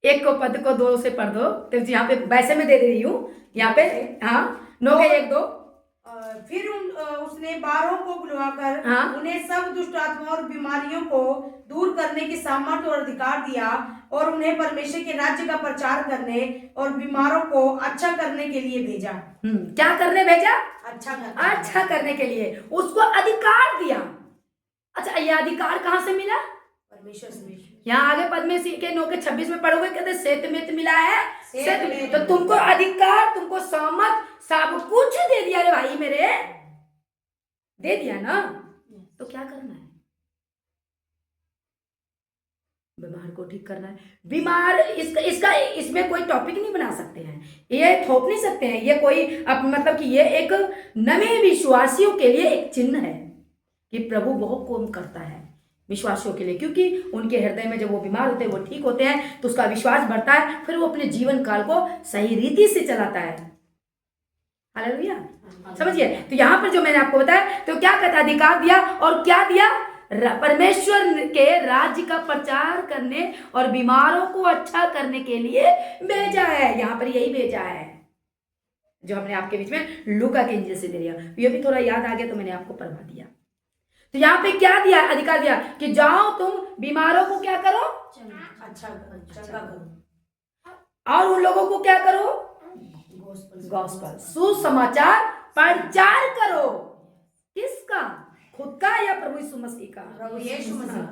एक को पद को 2 से पढ़ दो, तो यहाँ पे वैसे मैं दे रही हूँ यहाँ पे। हाँ, 9 के 1 2। फिर उसने 12 को बुलवाकर हाँ। उन्हें सब दुष्ट आत्माओं और बीमारियों को दूर करने की सामर्थ्य और अधिकार दिया और उन्हें परमेश्वर के राज्य का प्रचार करने और बीमारों को अच्छा करने के लिए भेजा। क्या करने भेजा? अच्छा करने के लिए उसको अधिकार दिया। अच्छा, ये अधिकार कहाँ से मिला? परमेश्वर से। यहाँ आगे पद में के 9 के 26 में पढ़ोगे, कहते सेत में मिला है, सेत में। तो तुमको अधिकार, तुमको सहमत, सब कुछ दे दिया रे भाई मेरे, दे दिया ना। तो क्या करना है? बीमार को ठीक करना है। बीमार इसका इसमें कोई टॉपिक नहीं बना सकते हैं, ये थोप नहीं सकते हैं। ये कोई मतलब कि ये एक नए विश्वासियों के लिए एक चिन्ह है कि प्रभु बहुत काम करता है विश्वासियों के लिए, क्योंकि उनके हृदय में जब वो बीमार होते हैं, वो ठीक होते हैं, तो उसका विश्वास बढ़ता है, फिर वो अपने जीवन काल को सही रीति से चलाता है। हालेलुया, समझिए। तो यहाँ पर जो मैंने आपको बताया, तो क्या कहता है? अधिकार दिया, और क्या दिया? परमेश्वर के राज्य का प्रचार करने और बीमारों को अच्छा करने के लिए भेजा है। यहाँ पर यही भेजा है जो हमने आपके बीच में लूका के इंजिल से दे दिया। ये भी थोड़ा याद आ गया तो मैंने आपको पढ़वा दिया। तो यहाँ पे क्या दिया? अधिकार दिया कि जाओ तुम बीमारों को क्या करो? अच्छा करो। और उन लोगों को क्या करो? गॉस्पेल, सुसमाचार प्रचार करो। किसका? खुद का या प्रभु यीशु मसीह का? प्रभु यीशु मसीह।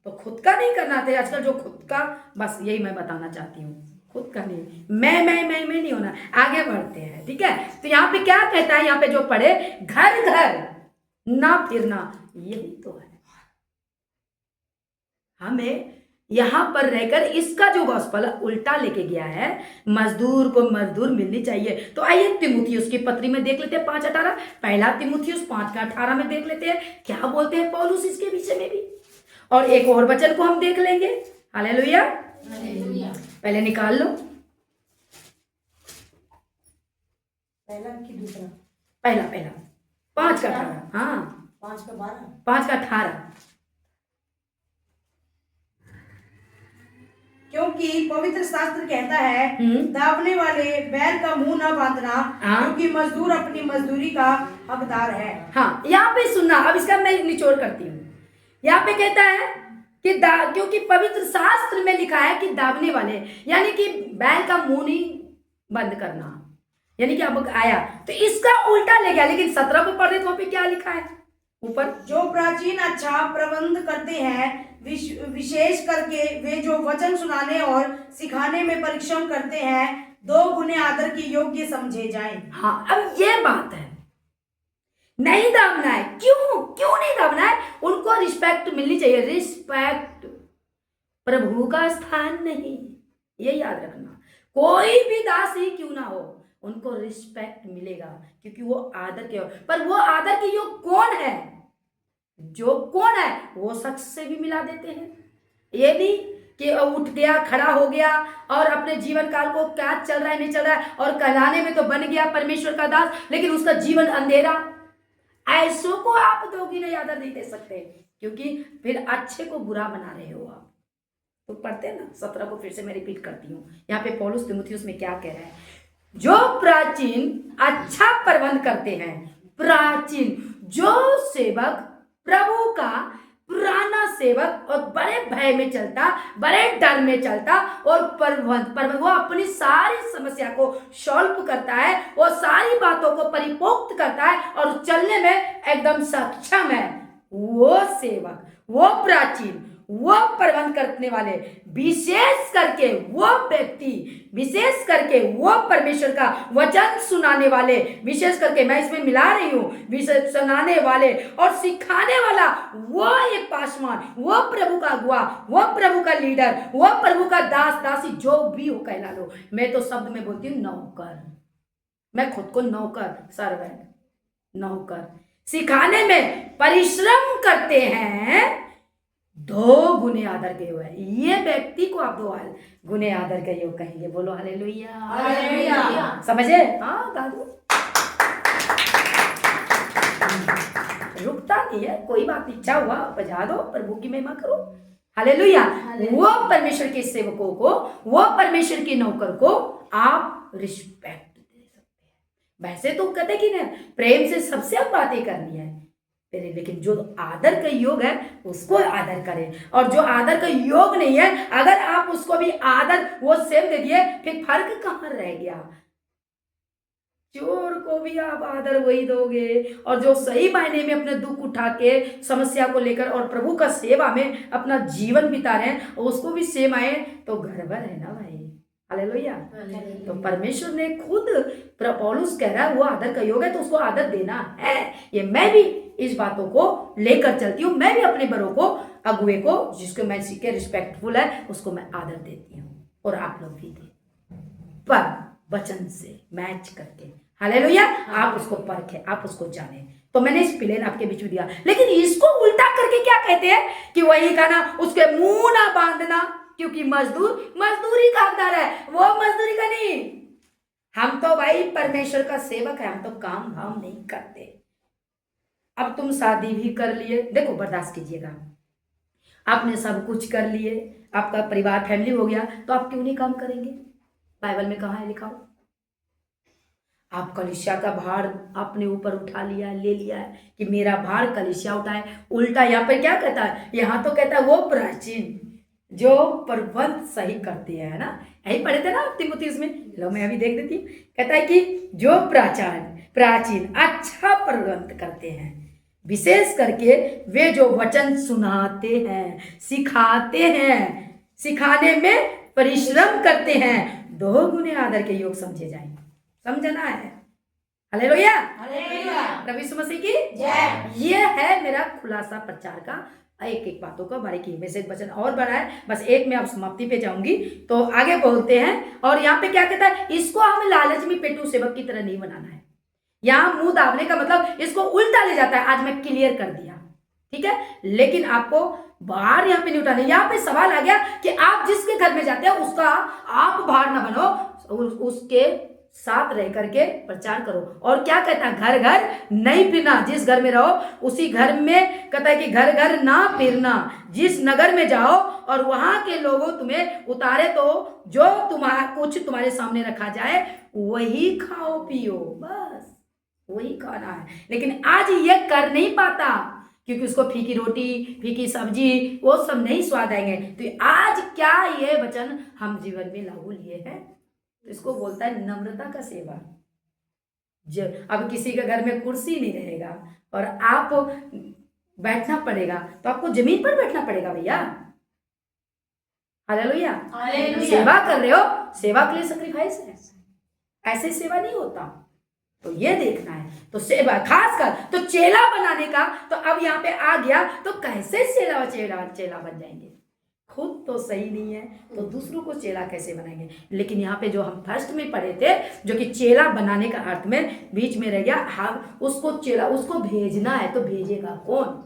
तो खुद का नहीं करना था आजकल, जो खुद का, बस यही मैं बताना चाहती हूँ, खुद का नहीं, मैं नहीं होना। आगे बढ़ते हैं, ठीक है। तो यहाँ पे क्या कहता है? यहाँ पे जो पढ़े, घर घर ना फिरना, यही तो है। हमें यहां पर रहकर इसका जो गॉस्पेल उल्टा लेके गया है, मजदूर को मजदूर मिलनी चाहिए। तो आइए तीमुथियुस की पत्री में देख लेते हैं 5:18। पहला तीमुथियुस 5:18 में देख लेते हैं क्या बोलते हैं पौलुस इसके विषय में भी, और एक और वचन को हम देख लेंगे। हालेलुया, पहले निकाल लो, पहला कि दूसरा? पहला 5:18। हाँ, 5:18। क्योंकि पवित्र शास्त्र कहता है, दावने वाले बैल का मुंह न बांधना, क्योंकि मजदूर अपनी मजदूरी का हकदार है। हाँ, यहाँ पे सुनना, अब इसका मैं निचोड़ करती हूँ। यहाँ पे कहता है कि क्योंकि पवित्र शास्त्र में लिखा है कि दावने वाले, यानी कि बैल का मुंह नहीं बंद करना, यानी कि अब आया तो इसका उल्टा ले गया। लेकिन 17 को पढ़े तो वहां पे क्या लिखा है ऊपर? जो प्राचीन अच्छा प्रबंध करते हैं, विशेष करके वे जो वचन सुनाने और सिखाने में परिश्रम करते हैं, 2 गुने आदर के योग्य समझे जाएं। हाँ, अब ये बात है, नहीं दाबना है। क्यों नहीं दाबना है? उनको रिस्पेक्ट मिलनी चाहिए। रिस्पेक्ट प्रभु का स्थान नहीं, ये याद रखना। कोई भी दास ही क्यों ना हो, उनको रिस्पेक्ट मिलेगा, क्योंकि वो आदर के। पर वो आदर के योग कौन है? जो कौन है वो शख्स से भी मिला देते हैं। ये नहीं कि उठ गया, खड़ा हो गया और अपने जीवन काल को क्या चल रहा है नहीं चल रहा है, और कहलाने में तो बन गया परमेश्वर का दास, लेकिन उसका जीवन अंधेरा। ऐसों को आप दोगी नहीं आदर नहीं दे सकते, क्योंकि फिर अच्छे को बुरा बना रहे हो आप। तो पढ़ते हैं ना 17 को, फिर से मैं रिपीट करती हूँ। यहाँ पे पौलुस तीमुथियुस में क्या कह रहा है? जो प्राचीन अच्छा प्रबंध करते हैं, प्राचीन जो सेवक प्रभु का पुराना सेवक और बड़े भय में चलता, बड़े डर में चलता, और प्रबंध वो अपनी सारी समस्या को सॉल्व करता है, वो सारी बातों को परिपोक्त करता है और चलने में एकदम सक्षम है। वो सेवक, वो प्राचीन, वो प्रबंध करने वाले, विशेष करके वो व्यक्ति, विशेष करके वो परमेश्वर का वचन सुनाने वाले, विशेष करके मैं इसमें मिला रही हूं, विशेष सुनाने वाले और सिखाने वाला, वो एक पासवान, वो प्रभु का अगुआ, वो प्रभु का लीडर, वो प्रभु का दास दासी, जो भी हो कहला लो। मैं तो शब्द में बोलती हूँ नौकर। मैं खुद को नौकर, सर्वेंट, नौकर। सिखाने में परिश्रम करते हैं, 2 गुने आदर के योग है। ये व्यक्ति को आप 2 गुने आदर के योग कहेंगे। बोलो हालेलुया, हालेलुया। समझे? हाँ दादू, रुकता नहीं है, कोई बात, इच्छा हुआ बजा दो, प्रभु की महिमा करो। हालेलुया। वो परमेश्वर के सेवकों को, वो परमेश्वर के नौकर को आप रिस्पेक्ट दे सकते हैं। वैसे तो कहते कि ना प्रेम से सबसे हम बातें करनी है, लेकिन जो आदर का योग है उसको आदर करें, और जो आदर का योग नहीं है अगर आप उसको भी आदर वो सेम दे दिए, फिर फर्क कहाँ रह गया। चोर को भी आप आदर वही दोगे, और जो सही मायने में अपने दुख उठा के समस्या को लेकर और प्रभु का सेवा में अपना जीवन बिता रहे हैं उसको भी सेम आए तो गड़बड़ है ना भाई। हालेलुया। तो परमेश्वर ने खुद, पौलुस कह रहा है वो आदर का योग है तो उसको आदर देना है। ये मैं भी इस बातों को लेकर चलती हूँ, मैं भी अपने बड़ों को, अगुए को, जिसको मैं सीखे रिस्पेक्टफुल है उसको मैं आदर देती हूँ, और आप लोग भी दें, पर वचन से मैच करके। हालेलुया। आप उसको परखें, आप उसको जाने। तो मैंने इस प्लेन आपके बीच में दिया, लेकिन इसको उल्टा करके क्या कहते हैं कि वही का ना उसके मुंह ना बांधना, क्योंकि मजदूर मजदूरी का हकदार है, वो मजदूरी का नहीं। हम तो भाई परमेश्वर का सेवक है, हम तो काम धाम नहीं करते। अब तुम शादी भी कर लिए, देखो बर्दाश्त कीजिएगा, आपने सब कुछ कर लिए, आपका परिवार फैमिली हो गया, तो आप क्यों नहीं काम करेंगे? बाइबल में कहाँ है लिखा हो? आप कलीसिया का भार अपने ऊपर उठा लिया है, ले लिया है कि मेरा भार कलीसिया उठाए। उल्टा यहाँ पर क्या कहता है? यहाँ तो कहता है वो प्राचीन जो प्रबंध सही करते हैं ना, यही पढ़े थे ना तीमुथियुस में। लो मैं अभी देख देती हूँ। कहता है कि जो प्राचीन अच्छा प्रबंध करते हैं, विशेष करके वे जो वचन सुनाते हैं, सिखाते हैं, सिखाने में परिश्रम करते हैं, दो गुने आदर के योग समझे जाएं। समझना है। हालेलुया। प्रभु यीशु मसीह की जय। ये है मेरा खुलासा प्रचार का, एक एक बातों का बारीकी। मैसेज वचन और बड़ा है, बस एक में अब समाप्ति पे जाऊंगी, तो आगे बोलते हैं। और यहाँ पे क्या कहता है? इसको हमें लालच में पेटू सेवक की तरह नहीं बनाना है। यहाँ मुंह दाबने का मतलब इसको उल्टा ले जाता है। आज मैं क्लियर कर दिया, ठीक है, लेकिन आपको बाहर यहाँ पे नहीं उठाना। यहाँ पे सवाल आ गया कि आप जिसके घर में जाते हैं उसका आप बाहर ना बनो, उसके साथ रह करके प्रचार करो। और क्या कहता है? घर घर नहीं फिरना। जिस घर में रहो उसी घर में कहता है कि घर घर ना फिरना। जिस नगर में जाओ और वहां के लोगों तुम्हें उतारे तो जो तुम्हारे सामने रखा जाए वही खाओ पियो, बस वही खाना है। लेकिन आज ये कर नहीं पाता क्योंकि उसको फीकी रोटी, फीकी सब्जी, वो सब नहीं स्वाद आएंगे। तो आज क्या ये वचन हम जीवन में लागू लिए हैं? तो इसको बोलता है नम्रता का सेवा। अब किसी के घर में कुर्सी नहीं रहेगा और आप बैठना पड़ेगा, तो आपको जमीन पर बैठना पड़ेगा भैया। हालेलुया। सेवा कर रहे हो, सेवा के लिए सैक्रिफाइस है, ऐसे सेवा नहीं होता। तो ये देखना है। तो सेवा खासकर तो चेला बनाने का, तो अब यहाँ पे आ गया तो कैसे चेला बन जाएंगे? खुद तो सही नहीं है तो दूसरों को चेला कैसे बनाएंगे? लेकिन यहाँ पे जो हम फर्स्ट में पढ़े थे, जो कि चेला बनाने का अर्थ में बीच में रह गया, हाँ उसको चेला, उसको भेजना है तो भेजेगा कौन?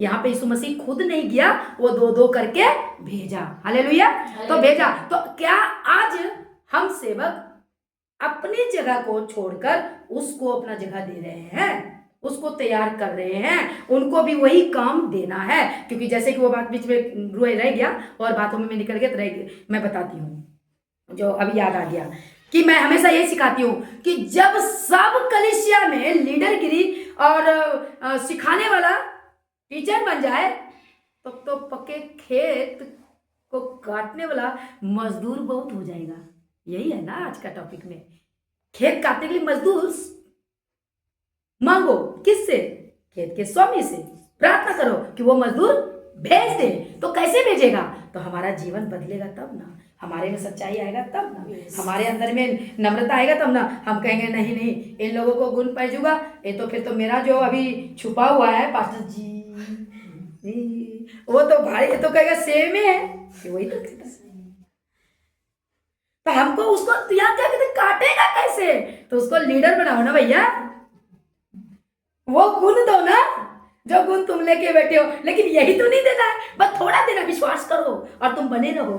यहाँ पे यीशु मसीह खुद नहीं गया, वो दो दो करके भेजा। हालेलुया। तो भेजा। तो क्या आज हम सेवक अपनी जगह को छोड़कर उसको अपना जगह दे रहे हैं? उसको तैयार कर रहे हैं, उनको भी वही काम देना है। क्योंकि जैसे कि वो बात बीच में रह गया और बातों में निकल गया, तो मैं बताती हूँ जो अभी याद आ गया कि मैं हमेशा ये सिखाती हूँ कि जब सब कलीसिया में लीडरगिरी और सिखाने वाला टीचर बन जाए तो पक्के खेत को काटने वाला मजदूर बहुत हो जाएगा। यही है ना आज का टॉपिक में। खेत काटने के लिए मजदूर मांगो, किससे? खेत के स्वामी से प्रार्थना करो कि वो मजदूर भेज दे। तो कैसे भेजेगा? तो हमारा जीवन बदलेगा तब ना, हमारे में सच्चाई आएगा तब ना, हमारे अंदर में नम्रता आएगा तब ना। हम कहेंगे नहीं नहीं इन लोगों को गुण पड़ जाएगा, ये तो फिर तो मेरा जो अभी छुपा हुआ है पास्टर जी वो तो भाई, ये तो कहेगा सेम ही है, वही तो कहता है। तो हमको उसको यहाँ क्या कहते, काटेगा कैसे? तो उसको लीडर बनाओ ना भैया, वो गुण दो ना जो गुण तुम लेके बैठे हो। लेकिन यही तो नहीं देना है, बस थोड़ा देना, विश्वास करो और तुम बने रहो।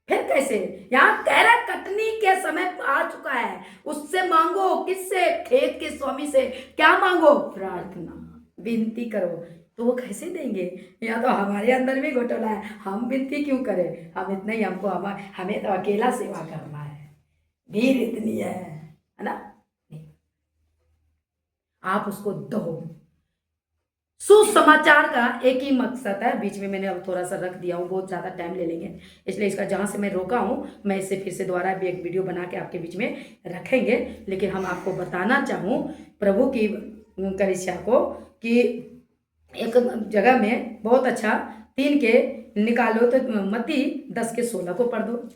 फिर कैसे? यहाँ कह रहा कटनी के समय आ चुका है, उससे मांगो। किससे? खेत के स्वामी से। क्या मांगो? प्रार्थना, विनती करो। तो वो कैसे देंगे? या तो हमारे अंदर भी घोटाला है, हम विनती क्यों करें? हम इतना ही, हमको हमें तो अकेला सेवा करना है, भीड़ इतनी है ना? नहीं, आप उसको दो। सुसमाचार का एक ही मकसद है। बीच में मैंने अब थोड़ा सा रख दिया हूँ, बहुत ज़्यादा टाइम ले लेंगे, इसलिए इसका जहाँ से मैं रोका हूँ मैं इससे फिर से दोबारा भी एक वीडियो बना के आपके बीच में रखेंगे। लेकिन हम आपको बताना चाहूँ प्रभु की कलीसिया को कि एक जगह में बहुत अच्छा 3 के निकालो, तो मत्ती 10:16 को पढ़ दो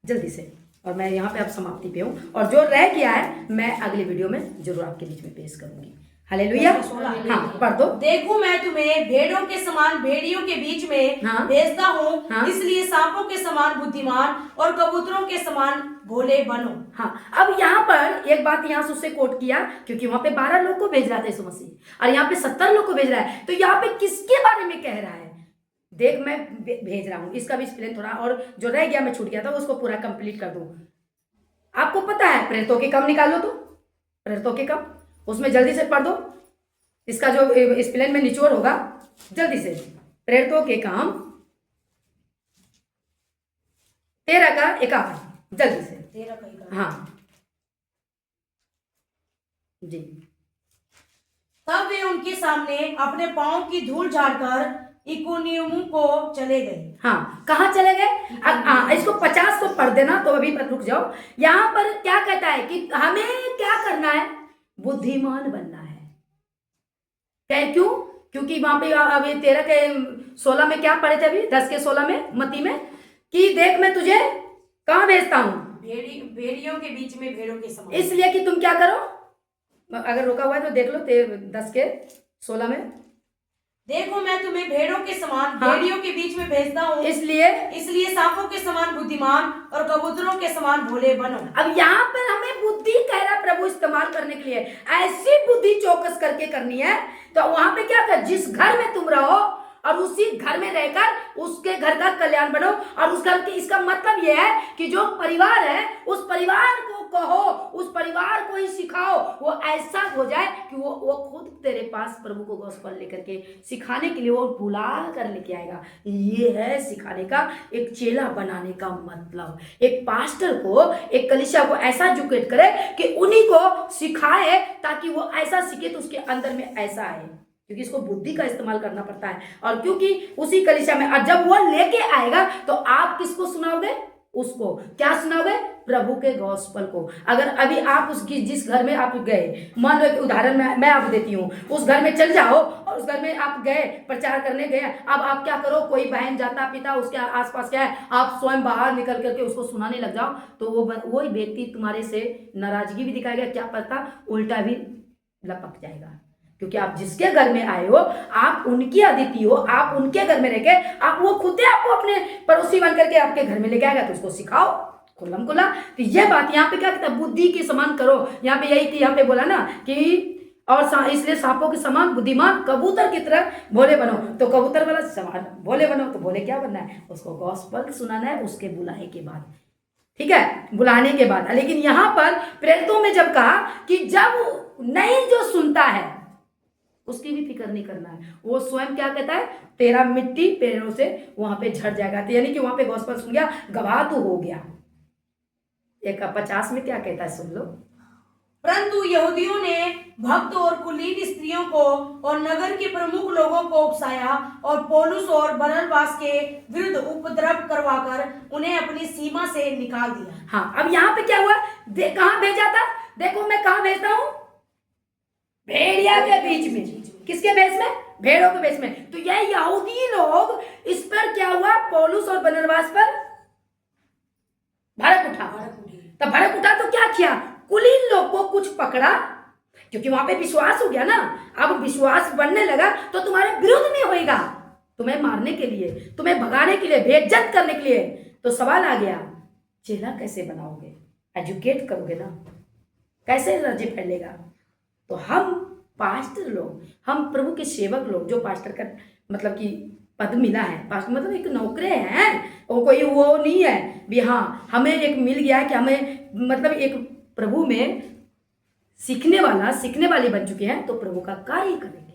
जल्दी से। और मैं यहाँ पे अब समाप्ति पे हूँ, और जो रह गया है मैं अगली वीडियो में जरूर आपके बीच में पेश करूंगी। हालेलुया। हाँ, पढ़ दो। देखो मैं तुम्हें भेड़ों के समान भेड़ियों के बीच में हाँ। भेजता हूँ। हाँ। इसलिए सांपों के समान बुद्धिमान और कबूतरों के समान भोले बनो। हाँ, अब यहाँ पर एक बात यहाँ से उससे कोट किया, क्योंकि वहां पे 12 लोग को भेज रहा था यीशु मसीह, और यहाँ पे 70 लोग को भेज रहा है। तो यहाँ पे किसके बारे में कह रहा है? देख मैं भेज रहा हूँ, इसका भी एक्सप्लेन थोड़ा, और जो रह गया मैं छूट गया था उसको पूरा कंप्लीट कर दूं। आपको पता है प्रेरितों के काम निकालो, तो प्रेरितों के काम उसमें जल्दी से पढ़ दो, इसका जो एक्सप्लेन में निचोड़ होगा जल्दी से। प्रेरितों के काम 13:51 जल्दी से। 13 हाँ जी। तब वे उनके सामने अपने पांव की धूल झाड़कर इकोनियम को चले गए। हाँ, कहाँ चले गए? इसको 50 को पढ़ देना, तो अभी रुक जाओ। यहाँ पर क्या कहता है कि हमें क्या करना है? बुद्धिमान बनना है। क्यों? क्योंकि वहां पे अभी 13:16 में क्या पढ़े थे? अभी 10:16 में मत्ती में कि देख मैं तुझे कहाँ भेजता हूँ? भेड़ियों के बीच में भेड़ों के समान। इसलिए कि तुम क्या करो, अगर रोका हुआ है तो देख लो 10:16 में। देखो मैं तुम्हें भेड़ों के समान हाँ। भेड़ियों के बीच में भेजता हूँ। इसलिए सांपों के समान बुद्धिमान और कबूतरों के समान भोले बनो। अब यहाँ पर हमें बुद्धि कह रहा प्रभु इस्तेमाल करने के लिए, ऐसी बुद्धि चौकस करके करनी है। तो वहां पे क्या कर, जिस घर में तुम रहो और उसी घर में रहकर उसके घर का कल्याण बनो, और उस घर के, इसका मतलब यह है कि जो परिवार है उस परिवार को कहो, उस परिवार को ही सिखाओ, वो ऐसा हो जाए कि वो खुद तेरे पास प्रभु को गॉस्पेल लेकर के सिखाने के लिए वो बुला कर लेके आएगा। ये है सिखाने का, एक चेला बनाने का मतलब। एक पास्टर को, एक कलीसिया को ऐसा एजुकेट करे कि उन्हीं को सिखाए, ताकि वो ऐसा सीखे तो उसके अंदर में ऐसा आए, क्योंकि इसको बुद्धि का इस्तेमाल करना पड़ता है। और क्योंकि उसी कलीसिया में, और जब वो लेके आएगा तो आप किसको सुनाओगे? उसको क्या सुनाओगे? प्रभु के गॉस्पेल को। अगर अभी आप उसकी, जिस घर में आप गए, मान लो एक उदाहरण मैं आपको देती हूँ, उस घर में चल जाओ और उस घर में आप गए, प्रचार करने गए। अब आप क्या करो, कोई बहन जाता पिता उसके आसपास क्या है, आप स्वयं बाहर निकल करके उसको सुनाने लग जाओ, तो वही व्यक्ति तुम्हारे से नाराजगी भी दिखाएगा, क्या पता उल्टा भी लपक जाएगा। क्योंकि आप जिसके घर में आए हो, आप उनकी अतिथि हो, आप उनके घर में रहकर आप, वो खुद ही आपको अपने पड़ोसी बन करके आपके घर में लेके आएगा, तो उसको सिखाओ खुल्लम खुल्ला। तो ये बात यहाँ पे क्या कहता है, बुद्धि के समान करो। यहाँ पे यही यहाँ पे बोला ना कि और इसलिए सांपों के समान बुद्धिमान, कबूतर की तरह भोले बनो। तो कबूतर वाला समान भोले बनो, तो भोले क्या बनना है? उसको गॉस्पेल सुनाना है उसके बुलाने के बाद, ठीक है, बुलाने के बाद। लेकिन यहाँ पर प्रेरितों में जब कहा कि जब नहीं जो सुनता है उसकी भी फिक्र नहीं करना है, वो स्वयं क्या कहता है, तेरा मिट्टी पैरों से वहां पे झड़ जाएगा। तो यानी कि वहां पे गॉस्पेल सुन गया, गवाह तो हो गया। 50 में क्या कहता है, सुन लो। परंतु यहूदियों ने भक्त और कुलीन स्त्रियों को और नगर के प्रमुख लोगों को उकसाया और पौलुस और बरनबास के विरुद्ध उपद्रव करवाकर उन्हें अपनी सीमा से निकाल दिया। हाँ, अब यहाँ पे क्या हुआ, कहाँ भेजा था? देखो मैं कहाँ भेजता हूँ, भेड़िया के बीच में। किसके भेष में? भेड़ों के भेष में। तो यह यहूदी लोग, इस पर क्या हुआ, पौलुस और बरनबास पर भड़क उठा। तब भड़क उठा तो क्या किया, कुलीन लोग को कुछ पकड़ा, क्योंकि वहां पे विश्वास हो गया ना। अब विश्वास बनने लगा तो तुम्हारे विरुद्ध में होएगा, तुम्हें मारने के लिए, तुम्हें भगाने के लिए, बेइज्जत करने के लिए। तो सवाल आ गया, चेला कैसे बनाओगे? एजुकेट करोगे ना, कैसे राज्य फैलेगा? तो हम पास्टर लोग, हम प्रभु के सेवक लोग, जो पास्टर का मतलब कि पद मिला है, पास्टर मतलब एक नौकरी है, वो कोई वो नहीं है भी। हाँ, हमें एक मिल गया है कि हमें मतलब एक प्रभु में सीखने वाली बन चुके हैं तो प्रभु का कार्य करेंगे।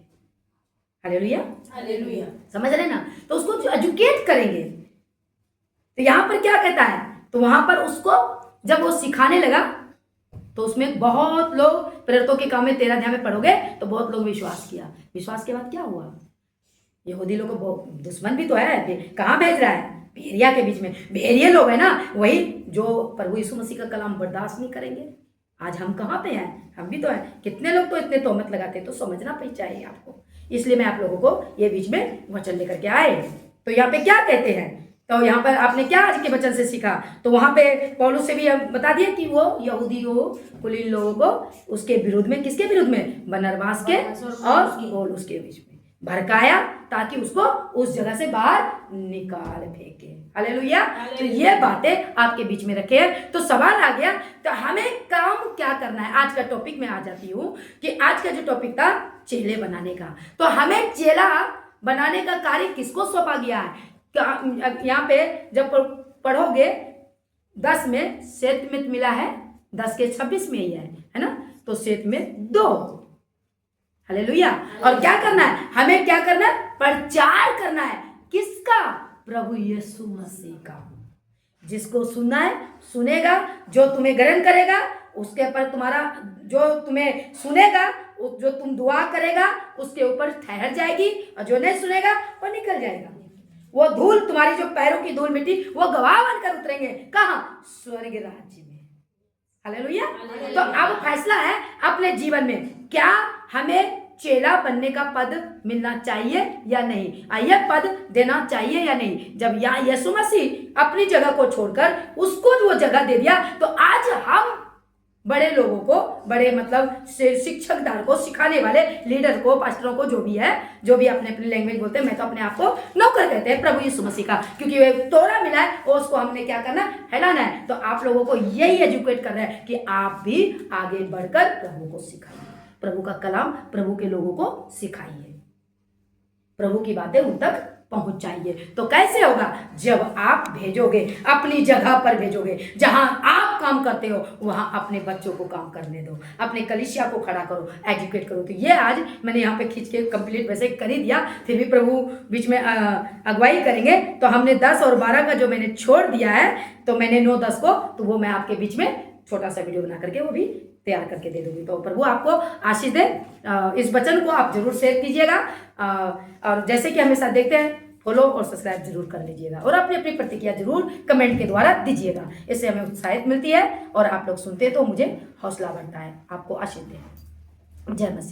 Hallelujah, hallelujah. समझ रहे ना? तो उसको एजुकेट करेंगे। तो यहां पर क्या कहता है, तो वहां पर उसको जब वो सिखाने लगा तो उसमें बहुत लोग, प्रेरितों के काम में 13 अध्याय में पढ़ोगे तो बहुत लोग विश्वास किया। विश्वास के बाद क्या हुआ? यहूदी लोग को दुश्मन भी तो है, कहाँ भेज रहा है? भेड़िया के बीच में। भेड़िए लोग है ना, वही जो प्रभु यीशु मसीह का कलाम बर्दाश्त नहीं करेंगे। आज हम कहाँ पे हैं? हम भी तो हैं। कितने लोग तो इतने तोहमत लगाते हैं, तो समझना भी चाहिए आपको। इसलिए मैं आप लोगों को ये बीच में वचन लेकर के आए। तो यहाँ पे क्या कहते हैं, तो यहाँ पर आपने क्या आज के वचन से सीखा? तो वहां पे पौलुस से भी बता दिया कि वो यहूदियों कुलीन लोगों को उसके विरुद्ध में, किसके विरुद्ध में? बरनबास के और पौलुस के बीच में भड़काया ताकि उसको उस जगह से बाहर निकाल फेंके। हालेलुया। तो ये बातें आपके बीच में रखे हैं। तो सवाल आ गया, तो हमें काम क्या करना है? आज का टॉपिक में आ जाती हूँ कि आज का जो टॉपिक था चेले बनाने का, तो हमें चेला बनाने का कार्य किसको सौंपा गया है? यहाँ पे जब पढ़ोगे 10 में शेत में मिला है, 10 के 26 में ही है ना? तो शेत में 2। हालेलुया। और क्या करना है? हमें क्या करना है? प्रचार करना है। किसका? प्रभु यीशु मसीह का। जिसको सुनना है सुनेगा, जो तुम्हें ग्रहण करेगा उसके ऊपर तुम्हारा, जो तुम्हें सुनेगा, जो तुम दुआ करेगा उसके ऊपर ठहर जाएगी, और जो नहीं सुनेगा वो निकल जाएगा। वो धूल, तुम्हारी जो पैरों की धूल मिट्टी, वो गवाह बनकर उतरेंगे। कहाँ? स्वर्ग राज्य में। हालेलुया। तो अब फैसला है अपने जीवन में, क्या हमें चेला बनने का पद मिलना चाहिए या नहीं? यह पद देना चाहिए या नहीं? जब यहाँ यीशु मसीह अपनी जगह को छोड़कर उसको वो जगह दे दिया, तो आज हम बड़े लोगों को, बड़े मतलब शिक्षकदार को, सिखाने वाले लीडर को, पास्टरों को, जो भी है, जो भी अपने अपनी लैंग्वेज बोलते हैं, मैं तो अपने आप को नौकर कहते हैं प्रभु यीशु मसीह का, क्योंकि वे तोरा मिला है और उसको हमने क्या करना है? फैलाना है। तो आप लोगों को यही एजुकेट कर रहे हैं कि आप भी आगे बढ़कर प्रभु को सिखाइए, प्रभु का कलाम प्रभु के लोगों को सिखाइए, प्रभु की बातें उन तक पहुंचाइए। तो कैसे होगा? जब आप भेजोगे, अपनी जगह पर भेजोगे, जहां आप काम करते हो वहां अपने बच्चों को काम करने दो, अपने कलीसिया को खड़ा करो, एजुकेट करो। तो ये आज मैंने यहाँ पे खींच के कंप्लीट वैसे कर ही दिया, फिर भी प्रभु बीच में अगुवाई करेंगे। तो हमने 10 और 12 का जो मैंने छोड़ दिया है, तो मैंने 9-10 को, तो वो मैं आपके बीच में छोटा सा वीडियो बना करके वो भी तैयार करके दे दूंगी। तो प्रभु आपको आशीष दे। इस वचन को आप जरूर शेयर कीजिएगा, और जैसे कि हमेशा देखते हैं, फॉलो और सब्सक्राइब जरूर कर लीजिएगा, और अपनी अपनी प्रतिक्रिया जरूर कमेंट के द्वारा दीजिएगा। इससे हमें उत्साहित मिलती है, और आप लोग सुनते हैं तो मुझे हौसला बढ़ता है। आपको आशीष दे। जय मसीह।